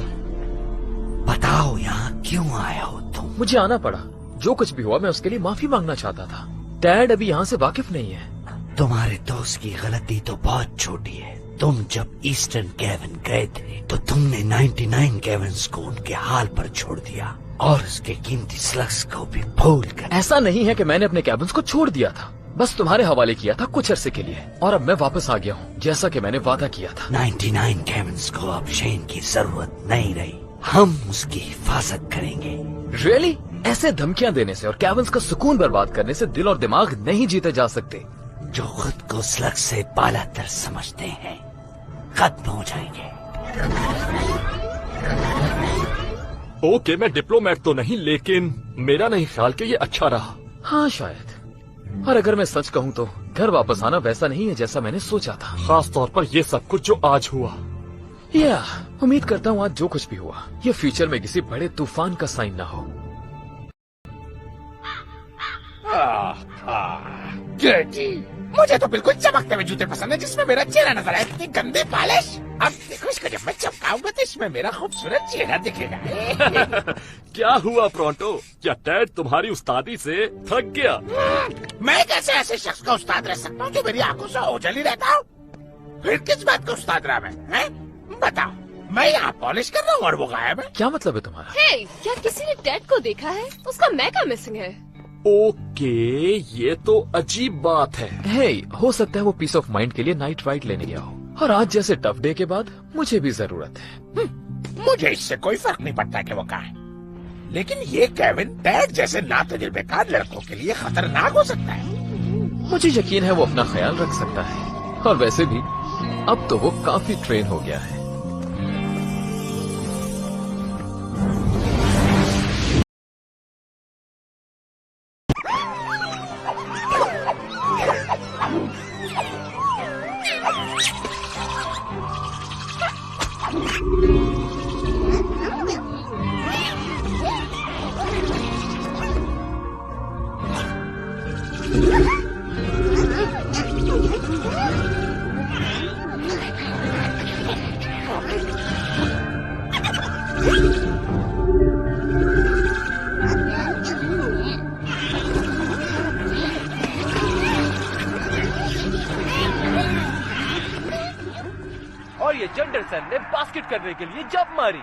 बताओ यहाँ क्यों आए हो तुम? मुझे आना पड़ा। जो कुछ भी हुआ मैं उसके लिए माफी मांगना चाहता था। डैड अभी यहाँ से वाकिफ नहीं है। तुम्हारे दोस्त की गलती तो बहुत छोटी है। तुम जब ईस्टर्न केवन गए थे तो तुमने 99 केवन्स को उनके हाल पर छोड़ दिया और उसके कीमती स्लग्स को भी भूल कर। ऐसा नहीं है कि मैंने अपने केवन्स को छोड़ दिया था, बस तुम्हारे हवाले किया था कुछ अरसे के लिए, और अब मैं वापस आ गया हूँ जैसा कि मैंने वादा किया था। 99 केवन्स को अब शेन की जरूरत नहीं रही। हम उसकी हिफाजत करेंगे। रियली? ऐसे धमकियां देने से और केवन्स का सुकून बर्बाद करने से दिल और दिमाग नहीं जीते जा सकते। जो खुद को स्लग से बालातर समझते हैं खत्म हो जाएंगे। ओके, मैं डिप्लोमेट तो नहीं, लेकिन मेरा नहीं ख्याल कि ये अच्छा रहा। हाँ शायद। और अगर मैं सच कहूँ तो घर वापस आना वैसा नहीं है जैसा मैंने सोचा था। खास तौर पर ये सब कुछ जो आज हुआ। या उम्मीद करता हूँ आज जो कुछ भी हुआ ये फ्यूचर में किसी बड़े तूफान का साइन ना हो। मुझे तो बिल्कुल चमकते हुए जूते पसंद है जिसमें मेरा चेहरा नजर आए। इतनी गंदे पॉलिश। अब देखो इसको जब मैं चमकाऊंगा तो इसमें मेरा खूबसूरत चेहरा दिखेगा। क्या हुआ प्रोंटो? क्या डैड तुम्हारी उस्तादी से थक गया? मैं कैसे ऐसे शख्स का उस्ताद रह सकता हूँ जो मेरी आंखों से ओझल ही रहता हूँ? फिर किस बात का उस्ताद रहा मैं? बताओ, मैं यहाँ पॉलिश कर रहा हूँ और वो गायब है। क्या मतलब है तुम्हारा? हे, क्या किसी ने डैड को देखा है? उसका मैका मिसिंग है। ओके, ये तो अजीब बात है। हे, हो सकता है वो पीस ऑफ माइंड के लिए नाइट राइड लेने गया हो और आज जैसे टफ डे के बाद मुझे भी जरूरत है। मुझे इससे कोई फर्क नहीं पड़ता कि वो कहाँ है, लेकिन ये केविन डैड जैसे नातजुर्बेकार लड़कों के लिए खतरनाक हो सकता है। मुझे यकीन है वो अपना ख्याल रख सकता है और वैसे भी अब तो वो काफी ट्रेन हो गया है। और ये जेंडरसन ने बास्केट करने के लिए जंप मारी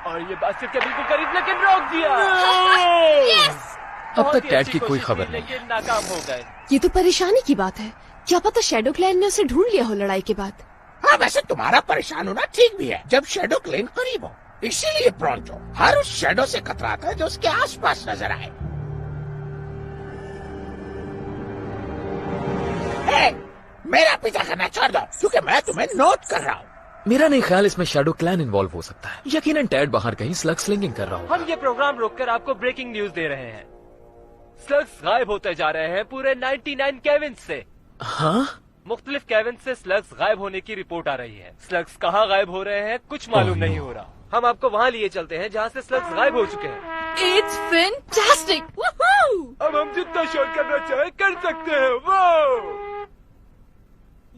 और ये बास्केट के बिल्कुल करीब लेकिन रोक दिया। अब तक डैड की कोई खबर नहीं। लेकिन नाकाम हो गए। ये तो परेशानी की बात है। क्या पता शैडो क्लैन ने उसे ढूंढ लिया हो लड़ाई के बाद। हाँ, वैसे तुम्हारा परेशान होना ठीक भी है जब शैडो क्लैन करीब हो। इसीलिए प्रोंटो हर उस शैडो से कतराता है जो उसके आसपास नजर आए। मेरा पीछा करना छोड़ दो क्योंकि मैं तुम्हें नोट कर रहा हूँ। मेरा नहीं ख्याल इसमें शैडो क्लैन इन्वॉल्व हो सकता है। यकीनन डैड बाहर कहीं स्लग स्लिंगिंग कर रहा होगा। हम ये प्रोग्राम रोककर आपको ब्रेकिंग न्यूज दे रहे हैं। स्लग्स गायब होते जा रहे हैं पूरे 99 केविन से। हाँ? मुख्तलिफ केविन से स्लग्स गायब होने की रिपोर्ट आ रही है। स्लग्स कहाँ गायब हो रहे हैं कुछ मालूम नहीं हो रहा। हम आपको वहाँ लिए चलते हैं जहाँ से स्लग्स गायब हो चुके हैं। It's fantastic! अब हम जितना शॉट करना चाहे कर सकते हैं।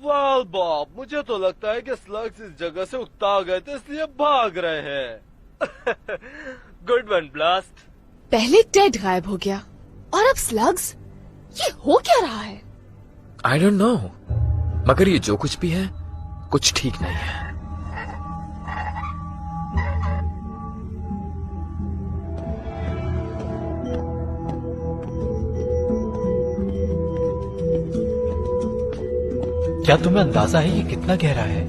वाह बॉब, मुझे तो लगता है कि स्लग्स इस जगह से उकता गए थे इसलिए भाग रहे हैं। Good one blast. पहले टेड गायब हो गया और अब स्लग्स। ये हो क्या रहा है? आई डोंट नो, मगर ये जो कुछ भी है कुछ ठीक नहीं है। क्या तुम्हें अंदाजा है ये कितना गहरा है?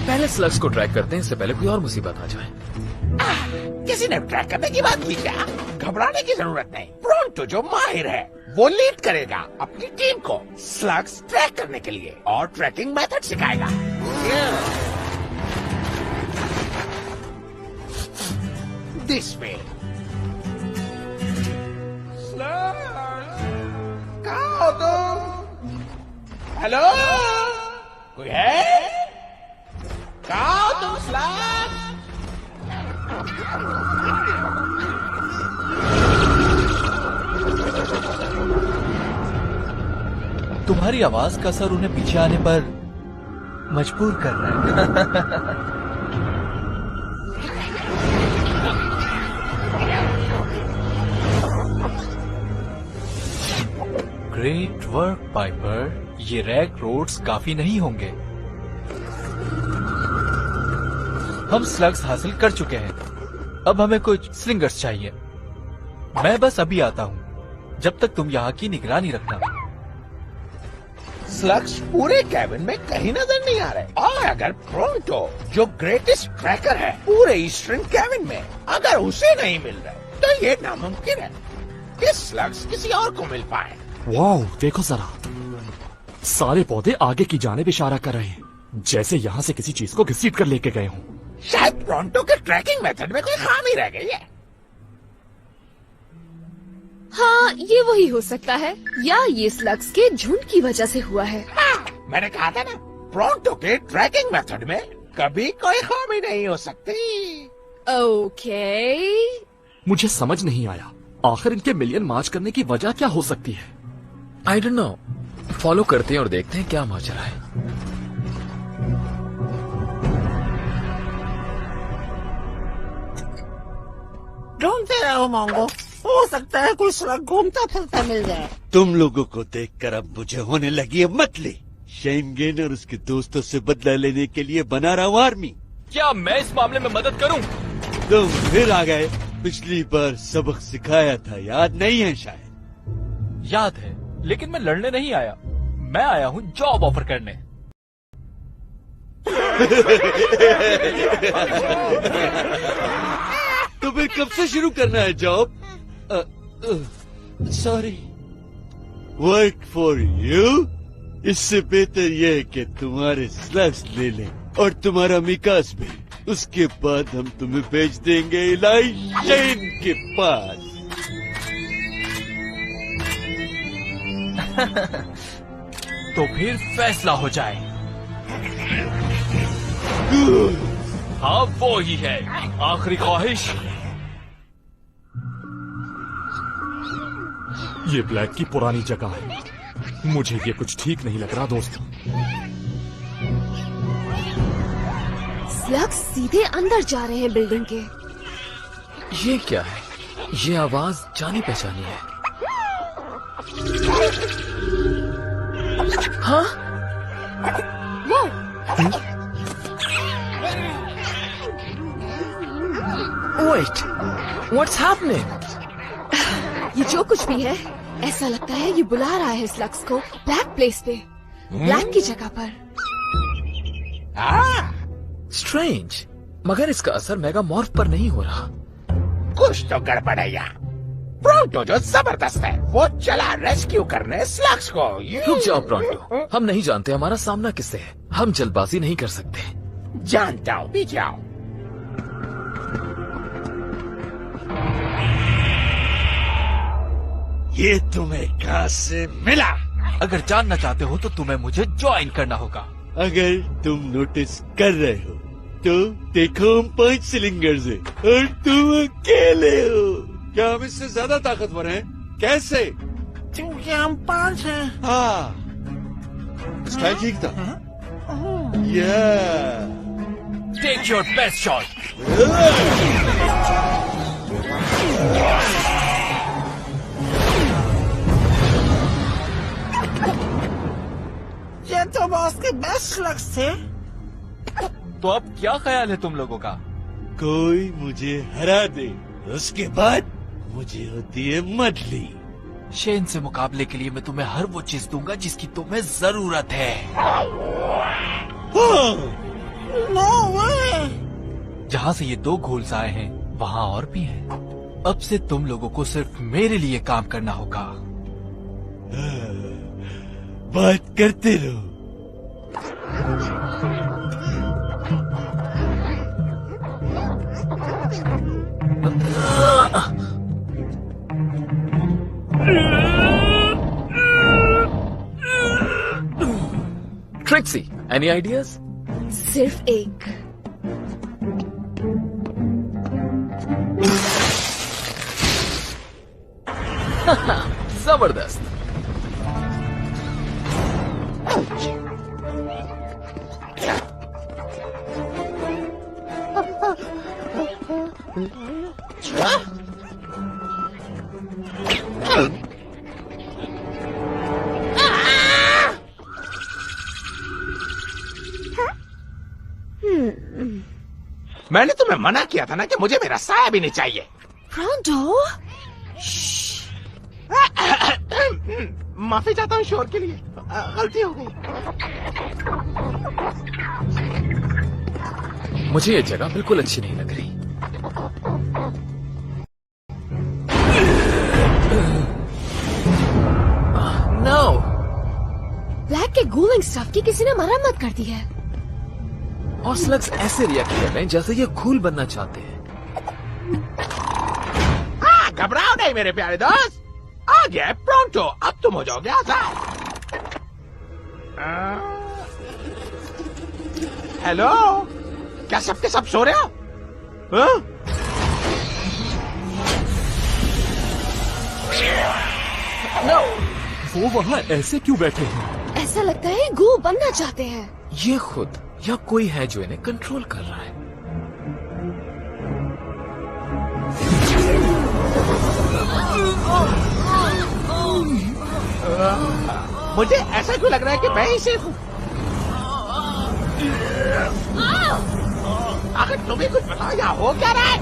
पहले स्लग्स को ट्रैक करते हैं इससे पहले कोई और मुसीबत आ जाए। किसी ने ट्रैक करने की बात की क्या? घबराने की जरूरत नहीं। प्रोंटो जो माहिर है वो लीड करेगा अपनी टीम को स्लग्स ट्रैक करने के लिए और ट्रैकिंग मेथड सिखाएगा। This way. कहाँ हो तुम? हेलो, कोई है? कहाँ हो तुम स्लग्स? तुम्हारी आवाज का असर उन्हें पीछे आने पर मजबूर कर रहा है। ग्रेट वर्क पाइपर, ये रैग रोड्स काफी नहीं होंगे। हम स्लग्स हासिल कर चुके हैं, अब हमें कुछ स्लिंगर्स चाहिए। मैं बस अभी आता हूँ, जब तक तुम यहाँ की निगरानी रखना। स्लग्स पूरे कैबिन में कहीं नजर नहीं आ रहे, और अगर प्रोंटो जो ग्रेटेस्ट ट्रैकर है पूरे ईस्टर्न कैबिन में, अगर उसे नहीं मिल रहा तो ये नामुमकिन है कि स्लग्स किसी और को मिल पाए। वाओ, देखो जरा, सारे पौधे आगे की जानिब इशारा कर रहे हैं, जैसे यहाँ से किसी चीज को घसीट कर लेके गए हों। शायद प्रोंटो के ट्रैकिंग मेथड में कोई खामी रह गई है। हाँ, ये वही हो सकता है, या ये स्लग्स के झुंड की वजह से हुआ है। हाँ, मैंने कहा था ना, प्रोंटो के ट्रैकिंग मेथड में कभी कोई खामी नहीं हो सकती। ओके, मुझे समझ नहीं आया, आखिर इनके मिलियन मार्च करने की वजह क्या हो सकती है? आई डोंट नो, फॉलो करते हैं और देखते हैं क्या माजरा है। ढूंढते रहो मोंगो, हो सकता है कोई स्लग घूमता फिरता मिल जाए। तुम लोगों को देखकर अब मुझे होने लगी है मतली। शेनगेन और उसके दोस्तों से बदला लेने के लिए बना रहा हूँ आर्मी। क्या मैं इस मामले में मदद करूं? तुम फिर आ गए। पिछली बार सबक सिखाया था, याद नहीं है शायद? याद है, लेकिन मैं लड़ने नहीं आया, मैं आया हूँ जॉब ऑफर करने। तो फिर कब से शुरू करना है job? Sorry, work for you. इससे बेहतर यह है कि तुम्हारे स्लग्स ले लें और तुम्हारा मिकास भी। उसके बाद हम तुम्हें भेज देंगे इलाई शेन के पास। तो फिर फैसला हो जाए। हाँ, वो ही है, आखिरी ख्वाहिश। ये ब्लैक की पुरानी जगह है, मुझे ये कुछ ठीक नहीं लग रहा दोस्त। स्लग्स सीधे अंदर जा रहे हैं बिल्डिंग के। ये क्या है? ये आवाज जानी पहचानी है। हाँ, वो वेट, व्हाट्स हैपनिंग? ये जो कुछ भी है, ऐसा लगता है ये बुला रहा है स्लग्स को ब्लैक प्लेस पे, ब्लैक की जगह पर। स्ट्रेंज, मगर इसका असर मेगामॉर्फ पर नहीं हो रहा। कुछ तो गड़बड़ है यहाँ। प्रोंटो जो जबरदस्त है, वो चला रेस्क्यू करने स्लग्स को। रुक जाओ प्रोंटो, हम नहीं जानते हमारा सामना किससे है, हम जल्दबाजी नहीं कर सकते। जानता हूँ, भी जाओ। ये तुम्हें कहाँ से मिला? अगर जानना चाहते हो तो तुम्हें मुझे ज्वाइन करना होगा। अगर तुम नोटिस कर रहे हो तो देखो, हम 5 सिलिंडर्स हैं और तुम अकेले हो। क्या हम इससे ज्यादा ताकतवर हैं? कैसे? क्योंकि हम 5 हैं। हाँ, स्टाइल ठीक था। Take your best shot. ये तो बॉस के बेस्ट स्लग्स थे। तो अब क्या ख्याल है तुम लोगों का? कोई मुझे हरा दे, उसके बाद मुझे होती है मदली। शेन से मुकाबले के लिए मैं तुम्हें हर वो चीज दूंगा जिसकी तुम्हें जरूरत है। नो वे। जहाँ से ये 2 घोल्स आए हैं, वहाँ और भी हैं। अब से तुम लोगों को सिर्फ मेरे लिए काम करना होगा। बात करते रहो। Trixie, any ideas? सिर्फ एक। जबरदस्त। मैंने तुम्हें मना किया था ना कि मुझे मेरा साया भी नहीं चाहिए। प्रोंटो, माफी चाहता हूँ शोर के लिए, गलती हो गई। मुझे ये जगह बिल्कुल अच्छी नहीं लग रही। नो, ब्लैक के गूलिंग स्टफ की किसी ने मरम्मत कर दी है। और स्लग्स ऐसे रिएक्ट कर रहे हैं जैसे ये घूल बनना चाहते हैं। घबराओ नहीं मेरे प्यारे दोस्त, आ गया प्रोंटो, अब तुम हो जाओगे आजाद। हेलो, क्या सबके सब सो रहे हो? No. वो वहाँ ऐसे क्यों बैठे हैं? ऐसा लगता है गू बनना चाहते हैं। ये खुद या कोई है जो इन्हें कंट्रोल कर रहा है। मुझे ऐसा क्यों लग रहा है कि मैं ही सिर्फ हूँ? आखिर तुम ही कुछ बताओ, यहाँ हो क्या रहा है?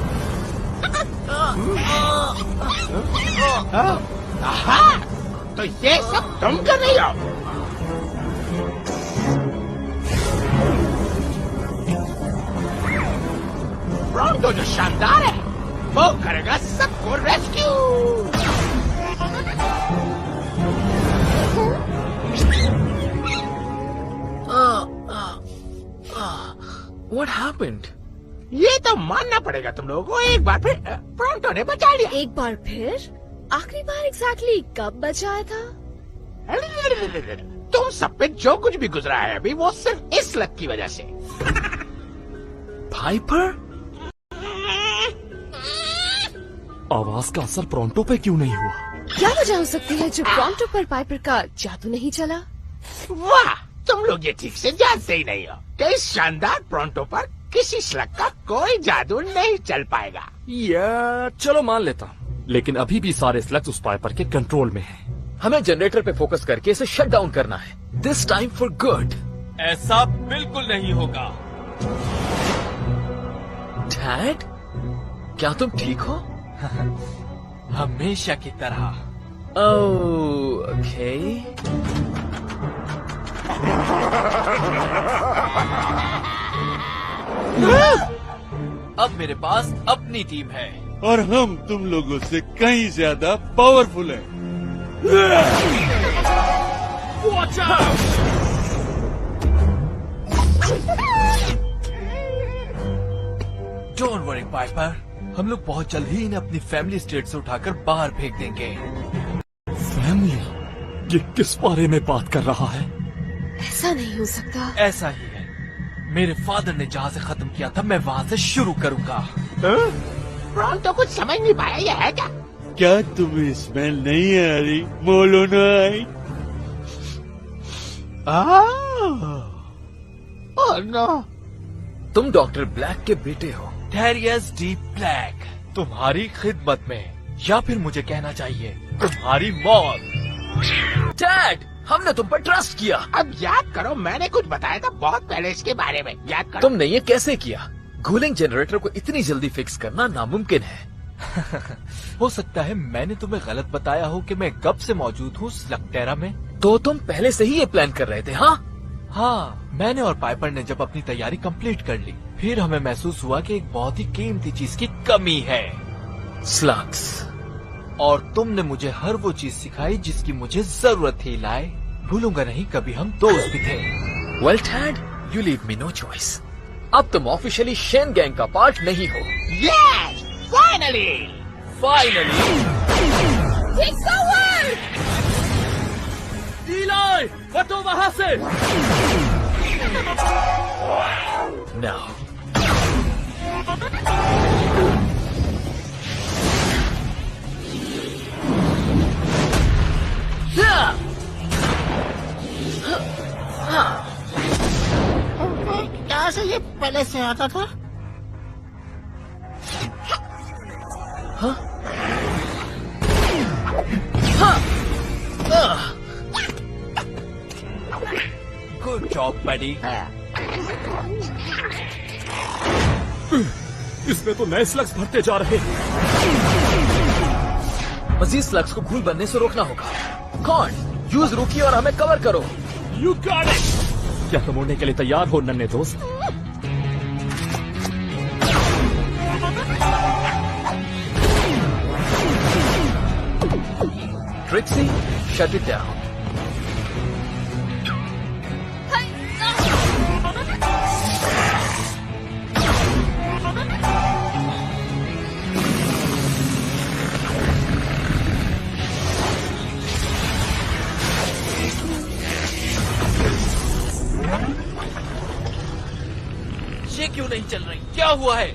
आहा, तो ये सब तुम कर रही हो? प्रोंटो जो शानदार है वो करेगा सबको रेस्क्यू। What happened? ये तो मानना पड़ेगा तुम लोगों को, एक बार फिर प्रोंटो ने बचा लिया। एक बार फिर? आखिरी बार एग्जैक्टली कब बचाया था? तुम सब पे जो कुछ भी गुजरा है अभी वो सिर्फ इस लक की वजह से। पाइपर? आवाज का असर प्रोंटो पे क्यों नहीं हुआ? क्या वजह हो सकती है जो प्रोंटो पर पाइपर का जादू नहीं चला? वाह, तुम लोग ये ठीक से जानते ही नहीं हो कि इस शानदार प्रोंटो पर किसी स्लग का कोई जादू नहीं चल पाएगा। या चलो मान लेता हूँ, लेकिन अभी भी सारे स्लग्स उस पाइपर के कंट्रोल में हैं। हमें जनरेटर पे फोकस करके इसे शट डाउन करना है, दिस टाइम फॉर गुड। ऐसा बिल्कुल नहीं होगा। डैड, क्या तुम ठीक हो? हमेशा की तरह। ओके। अब मेरे पास अपनी टीम है और हम तुम लोगों से कहीं ज्यादा पावरफुल हैं। Watch out! Don't worry, Piper, हम लोग बहुत जल्द ही इन्हें अपनी फैमिली स्टेट से उठाकर बाहर फेंक देंगे। फैमिली? ये किस बारे में बात कर रहा है? ऐसा नहीं हो सकता। ऐसा ही है, मेरे फादर ने जहाँ से खत्म किया था मैं वहाँ से शुरू करूँगा। प्रोंटो कुछ समझ नहीं पाया, ये है क्या? क्या तुम्हें स्मेल नहीं आ रही मोलोनाइट? ओह नो, तुम डॉक्टर ब्लैक के बेटे हो। डेरियस डी ब्लैक, तुम्हारी खिदमत में, या फिर मुझे कहना चाहिए तुम्हारी मौत। डैड, हमने तुम पर ट्रस्ट किया। अब याद करो, मैंने कुछ बताया था बहुत पहले इसके बारे में, याद करो। तुमने ये कैसे किया? कूलिंग जनरेटर को इतनी जल्दी फिक्स करना नामुमकिन है। हो सकता है मैंने तुम्हें गलत बताया हो कि मैं कब से मौजूद हूँ स्लगटेरा में। तो तुम पहले से ही ये प्लान कर रहे थे? हाँ, मैंने और पाइपर ने जब अपनी तैयारी कंप्लीट कर ली, फिर हमें महसूस हुआ कि एक बहुत ही कीमती चीज की कमी है, स्लग्स। और तुमने मुझे हर वो चीज सिखाई जिसकी मुझे जरूरत थी। लाए, भूलूंगा नहीं, कभी हम दोस्त भी थे। Well dad, you leave me know choice. अब तुम ऑफिशियली शेन गैंग का पार्ट नहीं हो। Yes! Finally! It's over! इलाय, हटो वहाँ से! Now. क्या से ये पहले से आता था? गुड जॉब, बडी। इसमें तो नए स्लग्स भरते जा रहे हैं। मजीद स्लग्स को घूल बनने से रोकना होगा। कौन? यूज रुकी और हमें कवर करो। You got it. क्या तुम उड़ने के लिए तैयार हो नन्हे दोस्त? Trixie, shut it down. ये क्यों नहीं चल रही? क्या हुआ है?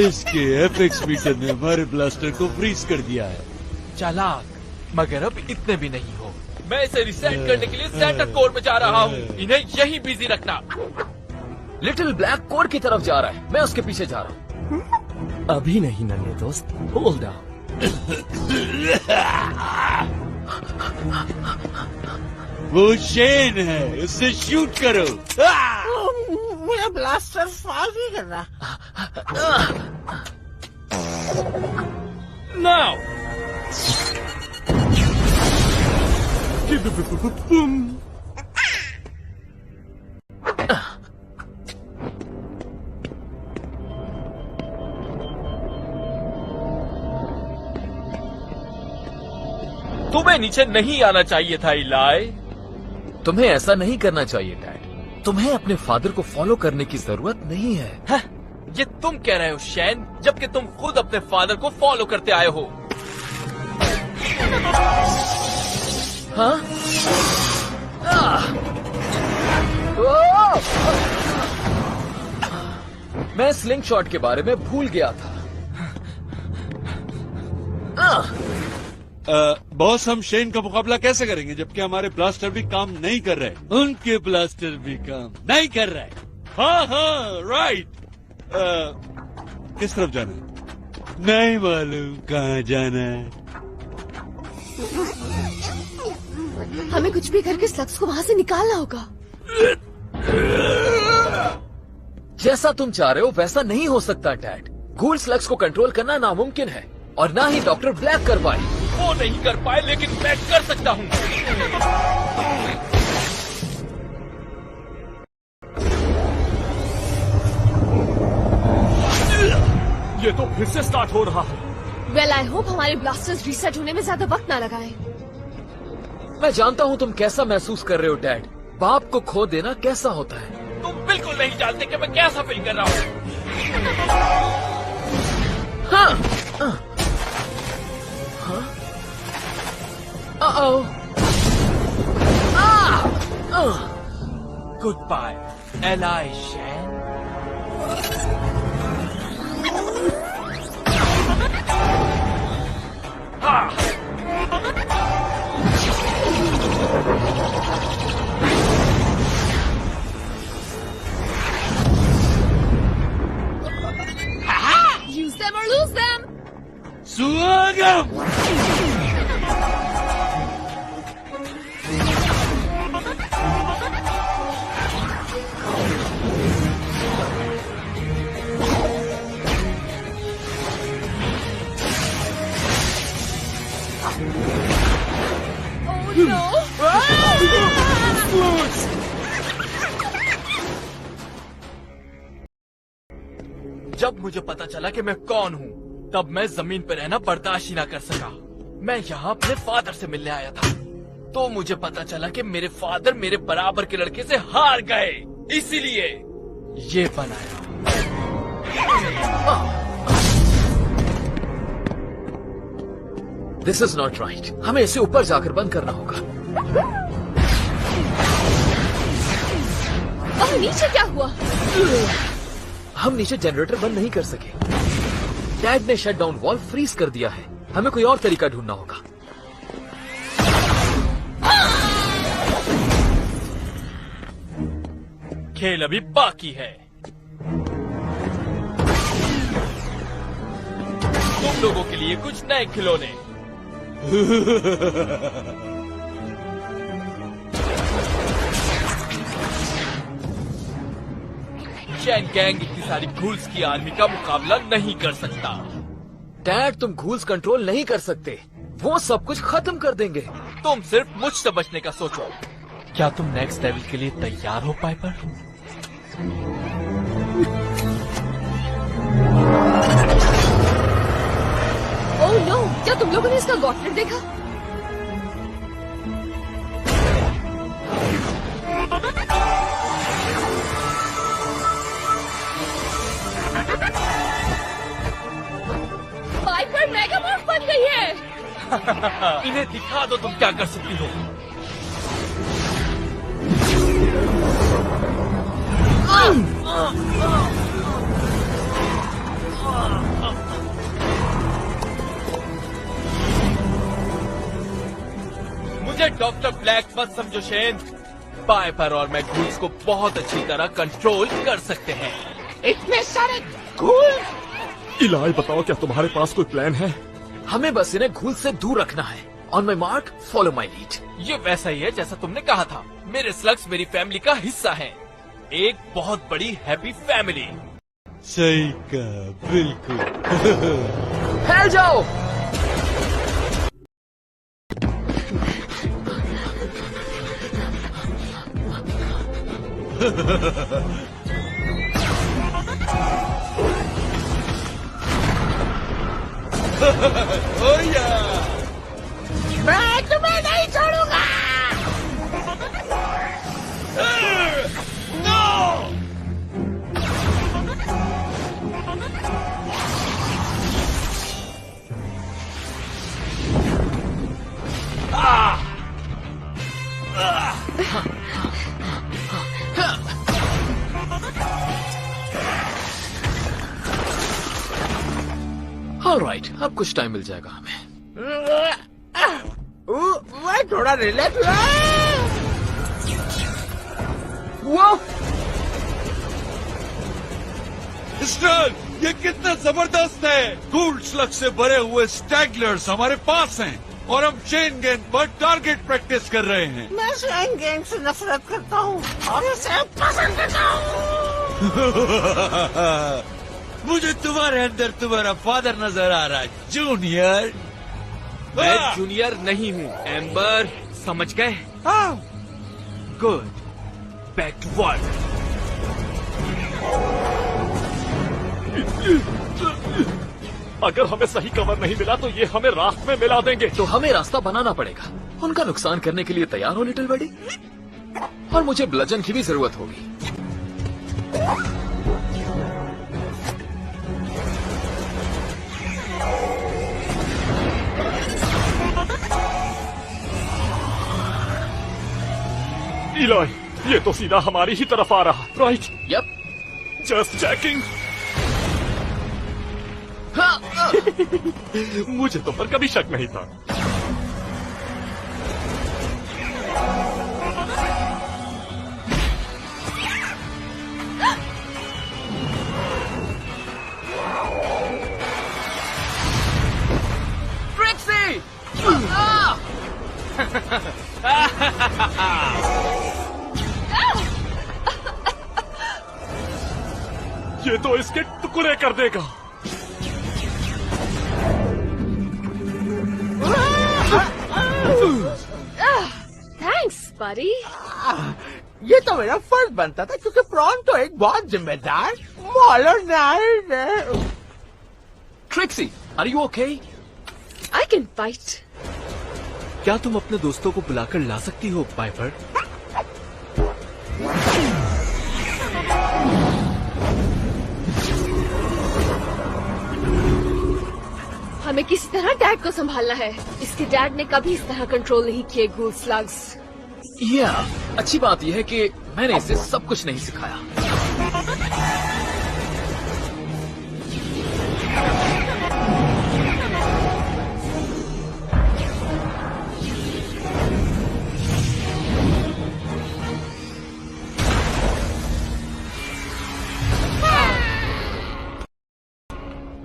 इसके एपेक्स मीटर ने हमारे ब्लास्टर को फ्रीज कर दिया है। चालाक, मगर अब इतने भी नहीं हो। मैं इसे रिसेट करने के लिए सेंटर कोर में जा रहा हूँ। इन्हें यहीं बिजी रखना। लिटिल ब्लैक कोर की तरफ जा रहा है, मैं उसके पीछे जा रहा हूँ। अभी नहीं नन्हे दोस्त, होल्ड डाउन। वो शेन है, उससे शूट करो। मेरा ब्लास्टर फायर नहीं कर रहा। नाउ तुम्हें नीचे नहीं आना चाहिए था इलाई। तुम्हें ऐसा नहीं करना चाहिए डैड। तुम्हें अपने फादर को फॉलो करने की जरूरत नहीं है। ये तुम कह रहे हो शैन, जबकि तुम खुद अपने फादर को फॉलो करते आए हो। हाँ? मैं स्लिंग शॉट के बारे में भूल गया था। बॉस, हम शेन का मुकाबला कैसे करेंगे जबकि हमारे ब्लास्टर भी काम नहीं कर रहे? उनके ब्लास्टर भी काम नहीं कर रहे। हाँ हाँ राइट। किस तरफ जाना है? नहीं मालूम कहाँ जाना है। हमें कुछ भी करके स्लग्स को वहाँ से निकालना होगा। जैसा तुम चाह रहे हो वैसा नहीं हो सकता डैड। घूल स्लग्स को कंट्रोल करना नामुमकिन है और ना ही डॉक्टर ब्लैक कर पाए। वो नहीं कर पाए, लेकिन मैं कर सकता हूँ। ये तो फिर से स्टार्ट हो रहा है। वेल आई होप हमारे ब्लास्टर्स रीसेट होने में ज्यादा वक्त ना लगाए। मैं जानता हूँ तुम कैसा महसूस कर रहे हो डैड। बाप को खो देना कैसा होता है। तुम बिल्कुल नहीं जानते कि मैं कैसा फील कर रहा हूँ। हाँ। Goodbye Eli Shane. Use them or lose them. Swagam! Oh no! जब मुझे पता चला कि मैं कौन हूँ, तब मैं जमीन पर रहना बर्दाश्त ही ना कर सका। मैं यहाँ अपने फादर से मिलने आया था, तो मुझे पता चला कि मेरे फादर मेरे बराबर के लड़के से हार गए, इसीलिए ये बनाया। This is not right. हमें इसे ऊपर जाकर बंद करना होगा। और नीचे क्या हुआ? हम नीचे जनरेटर बंद नहीं कर सके। डैड ने शट डाउन वॉल्व फ्रीज कर दिया है। हमें कोई और तरीका ढूंढना होगा। खेल अभी बाकी है। तुम लोगों के लिए कुछ नए खिलौने। चैन गैंग की सारी घूल्स की आर्मी का मुकाबला नहीं कर सकता। डैड, तुम घूल्स कंट्रोल नहीं कर सकते, वो सब कुछ खत्म कर देंगे। तुम सिर्फ मुझसे बचने का सोचो। क्या तुम नेक्स्ट लेवल के लिए तैयार हो पाइपर? ओह नो, क्या तुम लोगों ने इसका गॉटलेट देखा? पाइपर मेगामॉर्फ बन गई है। इन्हें दिखा दो तुम क्या कर सकती हो। मुझे डॉक्टर ब्लैक मत समझो शेन। पाइपर और मैं घूल्स को बहुत अच्छी तरह कंट्रोल कर सकते हैं। इतने सारे घूल। इलाय, बताओ क्या तुम्हारे पास कोई प्लान है? हमें बस इन्हें घूल से दूर रखना है। On my mark, follow my lead. ये वैसा ही है जैसा तुमने कहा था। मेरे स्लग्स मेरी फैमिली का हिस्सा हैं। एक बहुत बड़ी हैप्पी फैमिली। सही कहा, बिल्कुल। फैल जाओ। मैं तुम्हें नहीं छोड़ूंगा। ऑलराइट, अब कुछ टाइम मिल जाएगा हमें। मैं थोड़ा रिलैक्स। मिस्टर, ये कितना जबरदस्त है। गूल्ड स्लग से भरे हुए स्टैगलर्स हमारे पास हैं और हम चेन गैंग पर टारगेट प्रैक्टिस कर रहे हैं। मैं चेन गैंग से नफरत करता हूँ और इसे पसंद करता हूँ। मुझे तुम्हारे अंदर तुम्हारा फादर नजर आ रहा है, जूनियर। मैं जूनियर नहीं हूँ, एम्बर, समझ गए? Good, back to work. अगर हमें सही कवर नहीं मिला तो ये हमें रास्ते में मिला देंगे। तो हमें रास्ता बनाना पड़ेगा, उनका नुकसान करने के लिए तैयार हो लिटिल बडी। और मुझे ब्लजन की भी जरूरत होगी। इलाय, ये तो सीधा हमारी ही तरफ आ रहा। राइट? यप। Just checking. मुझे तो पर कभी शक नहीं था। ट्रिक्सी! ये तो इसके टुकड़े कर देगा। थैंक्स बडी। ये तो मेरा फर्ज बनता था क्योंकि प्रॉन तो एक बहुत जिम्मेदार मॉडर्नाइज्ड है। Trixie, are you okay? I can fight. क्या तुम अपने दोस्तों को बुलाकर ला सकती हो पाइपर? हमें किसी तरह डैड को संभालना है। इसके डैड ने कभी इस तरह कंट्रोल नहीं किए गूल स्लग्स। अच्छी बात यह है कि मैंने इसे सब कुछ नहीं सिखाया।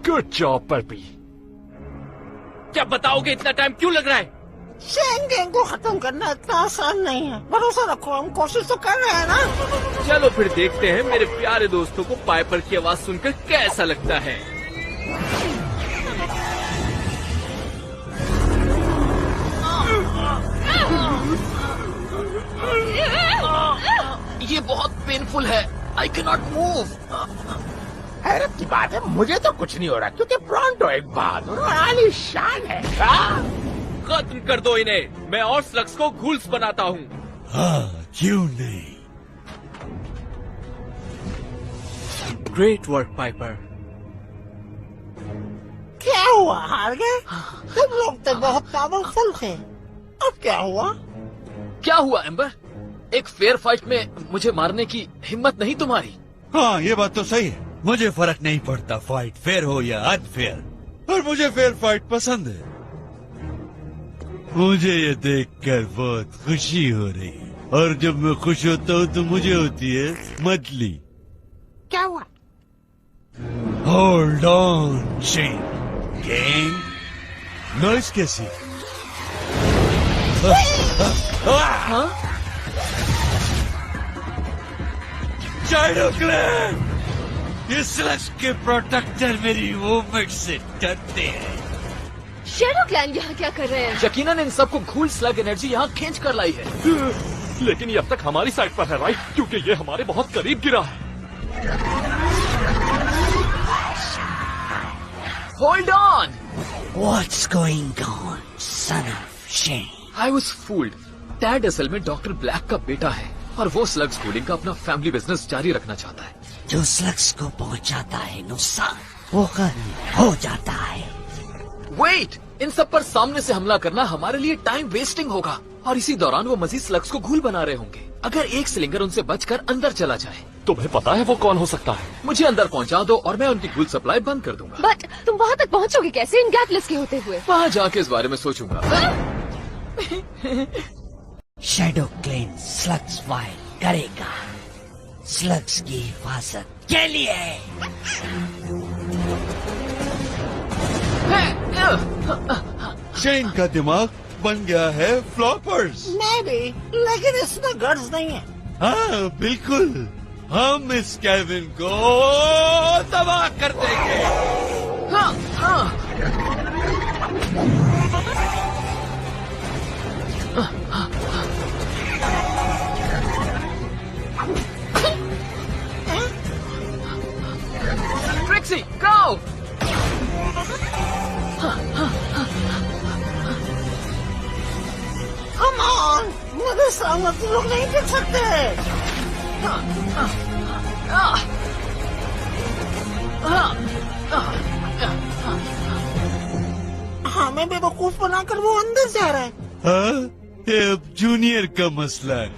Good job, puppy. क्या बताओगे इतना टाइम क्यों लग रहा है? शेन गैंग को खत्म करना इतना आसान नहीं है। भरोसा रखो, हम कोशिश तो कर रहे हैं ना। चलो फिर देखते हैं मेरे प्यारे दोस्तों को पाइपर की आवाज सुनकर कैसा लगता है। ये बहुत पेनफुल है। I can not move. हैरत की बात है, मुझे तो कुछ नहीं हो रहा क्योंकि ब्रॉन्टो एक बहादुर और आलीशान है। खत्म कर दो इन्हें, मैं और स्लग्स को घुल्स बनाता हूँ। हाँ, क्यों नहीं। Great work Piper. क्या हुआ, हार गए? तुम लोग तो बहुत पावरफुल थे। अब क्या हुआ? क्या हुआ एम्बर? एक फेयर फाइट में मुझे मारने की हिम्मत नहीं तुम्हारी? हाँ, ये बात तो सही है। मुझे फर्क नहीं पड़ता फाइट फेयर हो या अनफेयर, और मुझे फेयर फाइट पसंद है। मुझे ये देखकर बहुत खुशी हो रही है, और जब मैं खुश होता हूँ तो मुझे होती है मतली। क्या हुआ? Hold on Shane gang. Noise कैसी? शैडो क्लैन, ये स्लग्स के प्रोटेक्टर मेरी मूवमेंट से डरते हैं। शैडो क्लैन यहाँ क्या कर रहे हैं? यकीनन इन सबको घूल स्लग एनर्जी यहाँ खींच कर लाई है। लेकिन ये अब तक हमारी साइड पर है, राइट? क्योंकि ये हमारे बहुत करीब गिरा है। Hold on. What's going on, son of Shane? I was fooled. Dad असल में डॉक्टर ब्लैक का बेटा है और वो स्लग स्कूलिंग का अपना फैमिली बिजनेस जारी रखना चाहता है। जो स्लग्स को पहुंचाता है नुकसान, वो खत्म हो जाता है। वेट, इन सब पर सामने से हमला करना हमारे लिए टाइम वेस्टिंग होगा, और इसी दौरान वो मजीद स्लग्स को घूल बना रहे होंगे। अगर एक स्लिंगर उनसे बचकर अंदर चला जाए। तुम्हें पता है वो कौन हो सकता है? मुझे अंदर पहुंचा दो और मैं उनकी घूल सप्लाई बंद कर दूंगा। बट तुम वहाँ तक पहुँचोगे कैसे इन गैपलेस के होते हुए? वहाँ जाके इस बारे में सोचूंगा। शैडो क्लेन स्लग्स फाइट करेगा, स्लग्स की हिफाजत के लिए। शेन का दिमाग बन गया है फ्लॉपर्स। मैं भी, लेकिन इसमें गर्ज नहीं है। हाँ बिल्कुल, हम इस केविन को तबाह कर देंगे। हाँ, हाँ। Trixie, go! Come on, मुझे सामने तुम लोग नहीं देख सकते। हमें बेवकूफ बनाकर वो अंदर जा रहा है। हाँ, ये अब जूनियर का मसला है।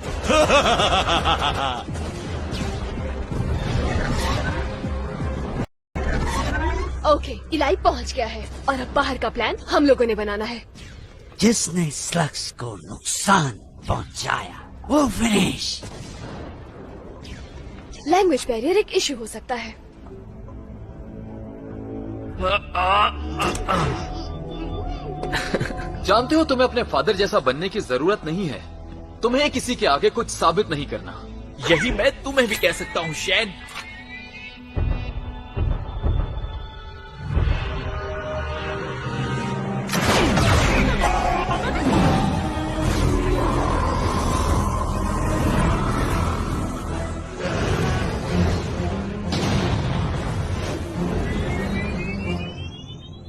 ओके, इलाई पहुँच गया है और अब बाहर का प्लान हम लोगों ने बनाना है। जिसने स्लग्स को नुकसान पहुंचाया वो फिनिश। लैंग्वेज बैरियर एक इश्यू हो सकता है। जानते हो, तुम्हें अपने फादर जैसा बनने की जरूरत नहीं है। तुम्हें किसी के आगे कुछ साबित नहीं करना। यही मैं तुम्हें भी कह सकता हूँ शैन।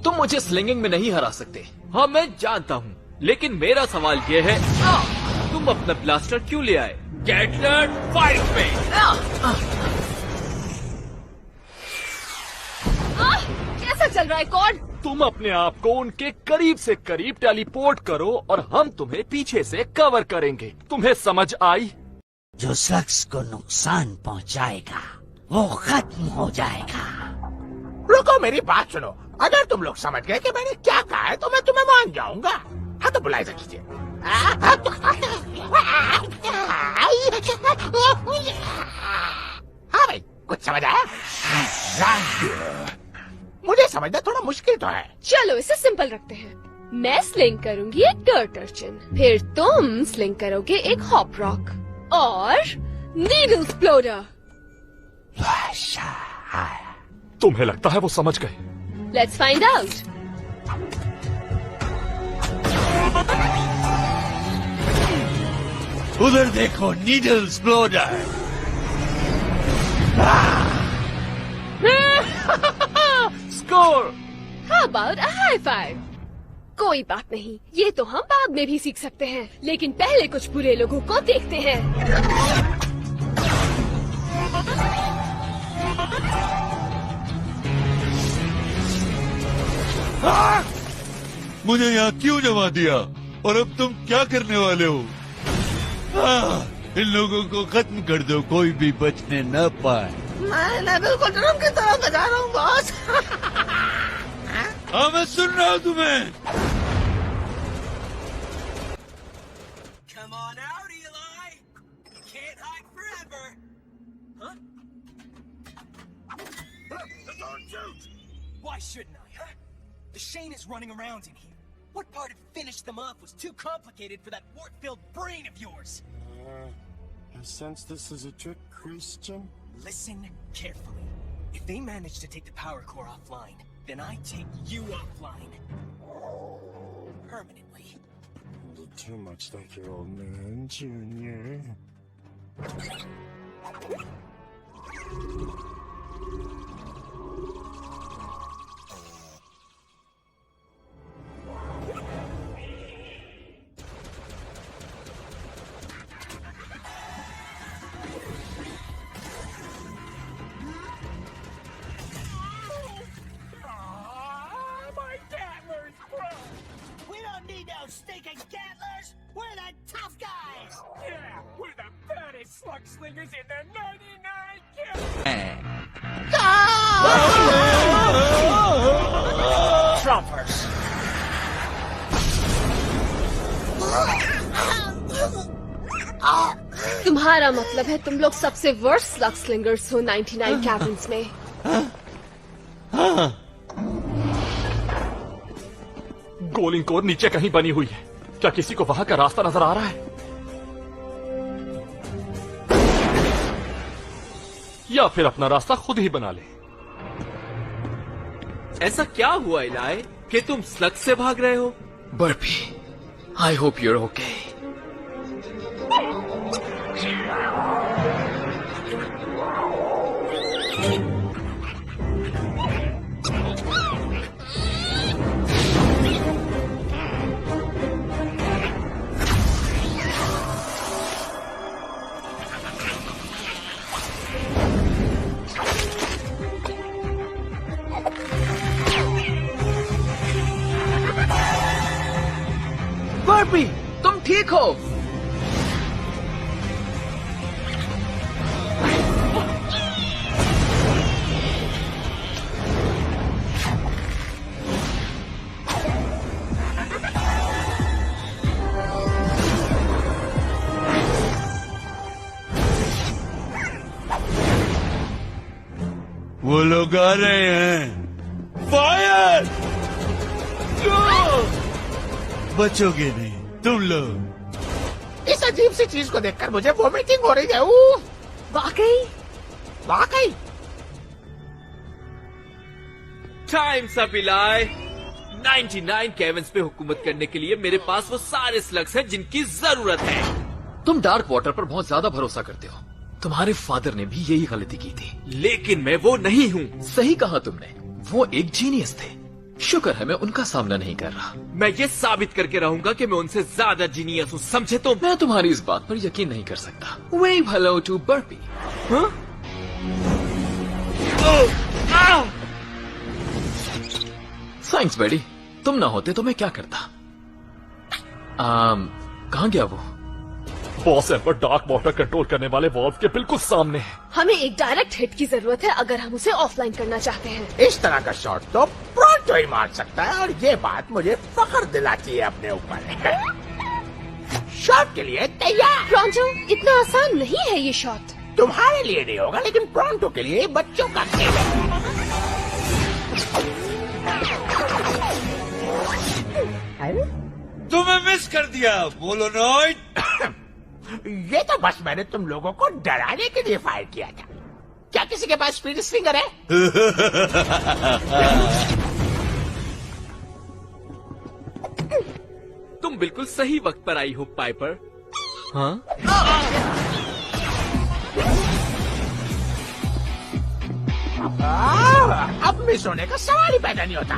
तुम मुझे स्लिंगिंग में नहीं हरा सकते। हाँ मैं जानता हूँ, लेकिन मेरा सवाल ये है, तुम अपना ब्लास्टर क्यों ले आए? गैटलर फाइट में। कैसा चल रहा है कॉर्ड? तुम अपने आप को उनके करीब से करीब टेलीपोर्ट करो और हम तुम्हें पीछे से कवर करेंगे। तुम्हें समझ आई? जो स्लग्स को नुकसान पहुंचाएगा वो खत्म हो जाएगा। रुको, मेरी बात सुनो। अगर तुम लोग समझ गए कि मैंने क्या कहा है तो मैं तुम्हें मान जाऊंगा। हाँ तो बुलाए कीजिए। हाँ भाई, कुछ समझ आया? मुझे समझना थोड़ा मुश्किल तो है। चलो इसे सिंपल रखते हैं। मैं स्लिंग करूंगी एक डर्ट अर्चिन, फिर तुम स्लिंग करोगे एक हॉप रॉक और नीडल एक्सप्लोडर। तुम्हें लगता है वो समझ गए? Let's find out. उधर देखो, needle exploder. Score! How about a high five? कोई बात नहीं, ये तो हम बाद में भी सीख सकते हैं, लेकिन पहले कुछ बुरे लोगों को देखते हैं। मुझे यहाँ क्यों जमा दिया और अब तुम क्या करने वाले हो? इन लोगों को खत्म कर दो, कोई भी बचने न पाए। मैं बिल्कुल ड्रम की तरह बजा रहा हूँ बॉस। हाँ, मैं सुन रहा हूँ तुम्हें। Come on out, Eli. You can't hide forever. Huh? Don't shoot. Why shouldn't I, huh? The Shane is running around in here. What part of finished them off was too complicated for that wart-filled brain of yours? I sense this is a trick, Christian. Listen carefully. If they manage to take the power core offline, then I take you offline. Permanently. You look too much like your old man, Junior. My Gattlers, bro! We don't need no stinking Gattlers! We're the tough guys! Yeah, we're the baddest slug slingers in the 99 Trumpers! तुम्हारा मतलब है तुम लोग सबसे worst slug स्लिंगर्स हो 99 cabins में। गोलिंग core नीचे कहीं बनी हुई है। क्या किसी को वहां का रास्ता नजर आ रहा है? या फिर अपना रास्ता खुद ही बना ले। ऐसा क्या हुआ इलाई कि तुम स्लग से भाग रहे हो? Barfi, I hope you're okay. Barfi, तुम ठीक हो? वो लोग आ रहे हैं। फायर! बचोगे नहीं तुम लोग। इस अजीब सी चीज को देखकर मुझे वोमिटिंग हो रही है। वाकई? वाकई? टाइम्स अप इलाई। 99 केविन्स पे हुकूमत करने के लिए मेरे पास वो सारे स्लग्स हैं जिनकी जरूरत है। तुम डार्क वाटर पर बहुत ज्यादा भरोसा करते हो। तुम्हारे फादर ने भी यही गलती की थी। लेकिन मैं वो नहीं हूँ। सही कहा तुमने, वो एक जीनियस थे। शुक्र है मैं उनका सामना नहीं कर रहा। मैं ये साबित करके रहूंगा कि मैं उनसे ज्यादा जीनियस हूँ, समझे तुम? मैं तुम्हारी इस बात पर यकीन नहीं कर सकता। Wave hello to Burpy. Thanks बेडी, तुम ना होते तो मैं क्या करता। कहाँ गया वो? Boss emperor dark water control करने वाले वॉल्व के बिल्कुल सामने है। हमें एक डायरेक्ट हिट की जरूरत है अगर हम उसे ऑफलाइन करना चाहते हैं। इस तरह का शॉट तो प्रोंटो ही मार सकता है और ये बात मुझे फख्र दिलाती है अपने ऊपर। शॉट के लिए तैयार। प्रोंटो, इतना आसान नहीं है ये शॉट। तुम्हारे लिए नहीं होगा, लेकिन प्रोंटो के लिए बच्चों का खेल है। फिक्स कर दिया मोलोनॉइड। ये तो बस मैंने तुम लोगों को डराने के लिए फायर किया था। क्या किसी के पास स्पीड स्विंगर है? तुम बिल्कुल सही वक्त पर आई हो पाइपर। हाँ? अब मिस होने का सवाल ही पैदा नहीं होता।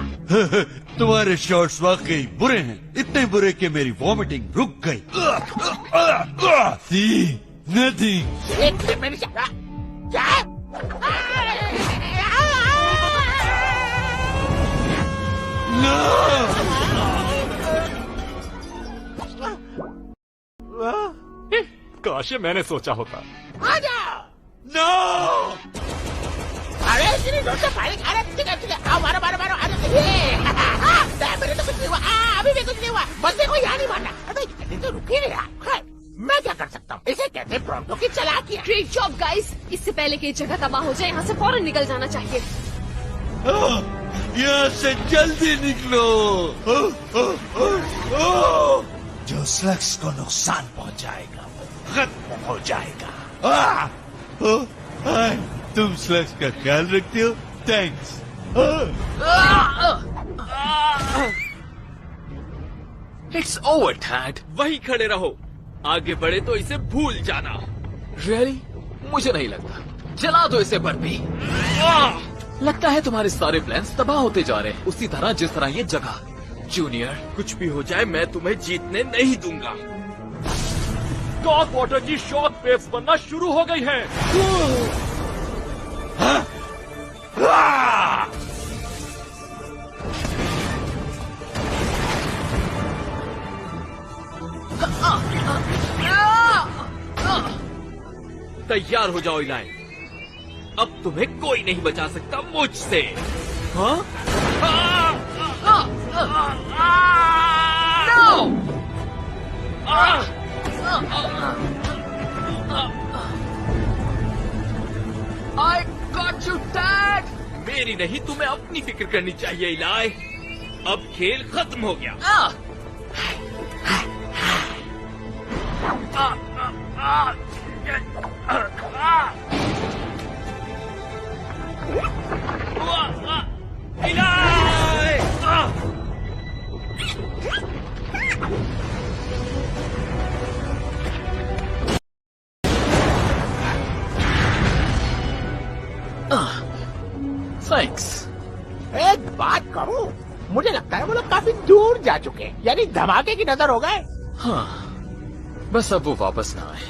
तुम्हारे शॉट्स वाकई बुरे हैं, इतने बुरे कि मेरी वॉमिटिंग रुक गई। सी नथिंग। एक मिनट मेरी क्या? काश मैंने सोचा होता। आ जाओ। नो। अरे इतनी जोर से फायरिंग। अरे ठीक है आओ मारो मारो मारो। अरे मेरे तो कुछ नहीं हुआ। अभी भी कुछ नहीं हुआ। बंदे को यहाँ नहीं मारना। अरे ये तो रुक ही नहीं रहा। मैं क्या कर सकता हूँ? इसे कहते हैं प्रॉम्प्टो की चालाकी। Great job guys. इससे पहले कि ये जगह तबाह हो जाए यहाँ से फौरन निकल जाना चाहिए। यहाँ से जल्दी निकलो। जो स्लग्स को नुकसान पहुंचाएगा खत्म हो जाएगा। तुम स्लग्स का ख्याल रखते हो, थैंक्स। It's over dad. वहीं खड़े रहो, आगे बढ़े तो इसे भूल जाना। रियली? मुझे नहीं लगता। जला दो इसे बर्फी। लगता है तुम्हारे सारे प्लान्स तबाह होते जा रहे हैं, उसी तरह जिस तरह ये जगह। जूनियर, कुछ भी हो जाए मैं तुम्हें जीतने नहीं दूंगा। स्टॉक वाटर की शॉक वेव्स बनना शुरू हो गई है। तैयार हो जाओ इलाई, अब तुम्हें कोई नहीं बचा सकता मुझसे। हाँ? I got you, Dad! मेरी नहीं, तुम्हें अपनी फिक्र करनी चाहिए इलाई। अब खेल खत्म हो गया। थैंक्स। एक बात कहूँ, मुझे लगता है वो लोग काफी दूर जा चुके हैं, यानी धमाके की नजर हो गए। हाँ, बस अब वो वापस ना आए।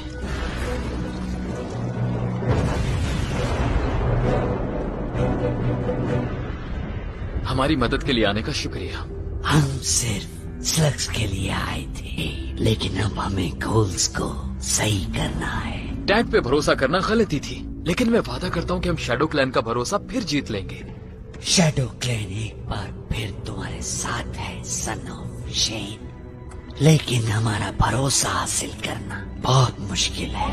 हमारी मदद के लिए आने का शुक्रिया। हम सिर्फ स्लग्स के लिए आए थे, लेकिन अब हमें गोल्स को सही करना है। डैड पे भरोसा करना गलती थी, लेकिन मैं वादा करता हूँ कि हम शैडो क्लैन का भरोसा फिर जीत लेंगे। शैडो क्लैन एक बार फिर तुम्हारे साथ है सन ऑफ शेन, लेकिन हमारा भरोसा हासिल करना बहुत मुश्किल है।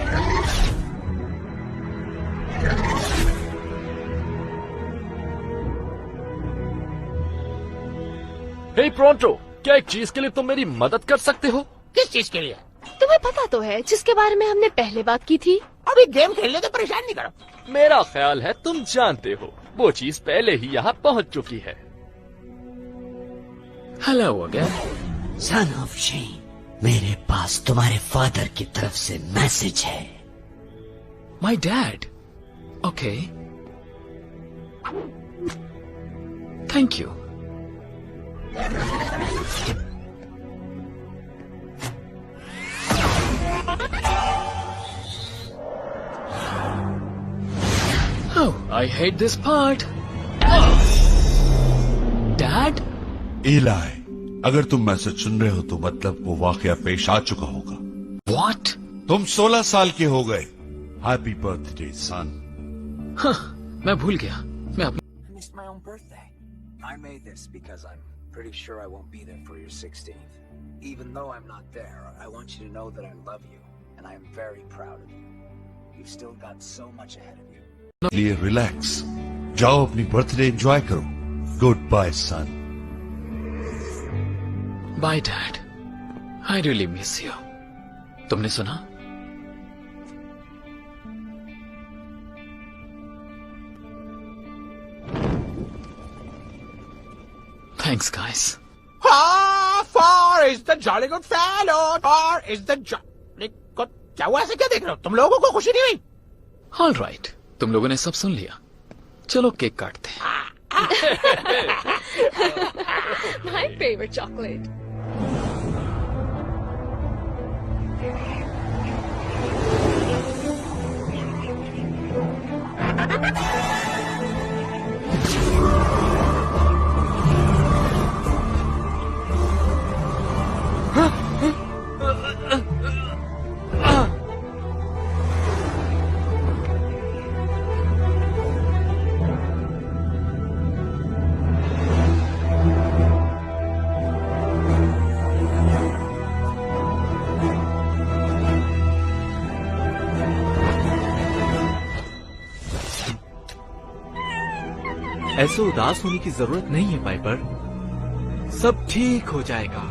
हे प्रोंटो, क्या एक चीज के लिए तुम मेरी मदद कर सकते हो? किस चीज के लिए? तुम्हें पता तो है जिसके बारे में हमने पहले बात की थी। अभी गेम खेलने तो परेशान नहीं करो। मेरा ख्याल है तुम जानते हो, वो चीज पहले ही यहाँ पहुँच चुकी है। Hello again. Son of Shane, मेरे पास तुम्हारे फादर की तरफ से मैसेज है। My dad? Okay, thank you. Oh, I hate this part. Dad? इलाई, अगर तुम मैसेज सुन रहे हो तो मतलब वो वाकया पेश आ चुका होगा। What? तुम 16 साल के हो गए। हैप्पी बर्थडे सन। मैं भूल गया। मैं अपनी I missed my own birthday. I made this because I'm pretty sure I won't be there for your 16th. Even though I'm not there, I want you to know that I love you, and I am very proud of you. You've still got so much ahead of you. लिए relax, जाओ अपनी birthday enjoy करो। Good bye son. Bye dad. I really miss you. तुमने सुना? Thanks guys. For is the jolly good fellow, for is the jolly good. क्या हुआ, ऐसे क्या देख रहे हो? तुम लोगों को खुशी नहीं हुई? ऑल राइट, तुम लोगों ने सब सुन लिया। चलो केक काटते हैं। My favorite chocolate. ऐसे उदास होने की जरूरत नहीं है पाइपर, सब ठीक हो जाएगा।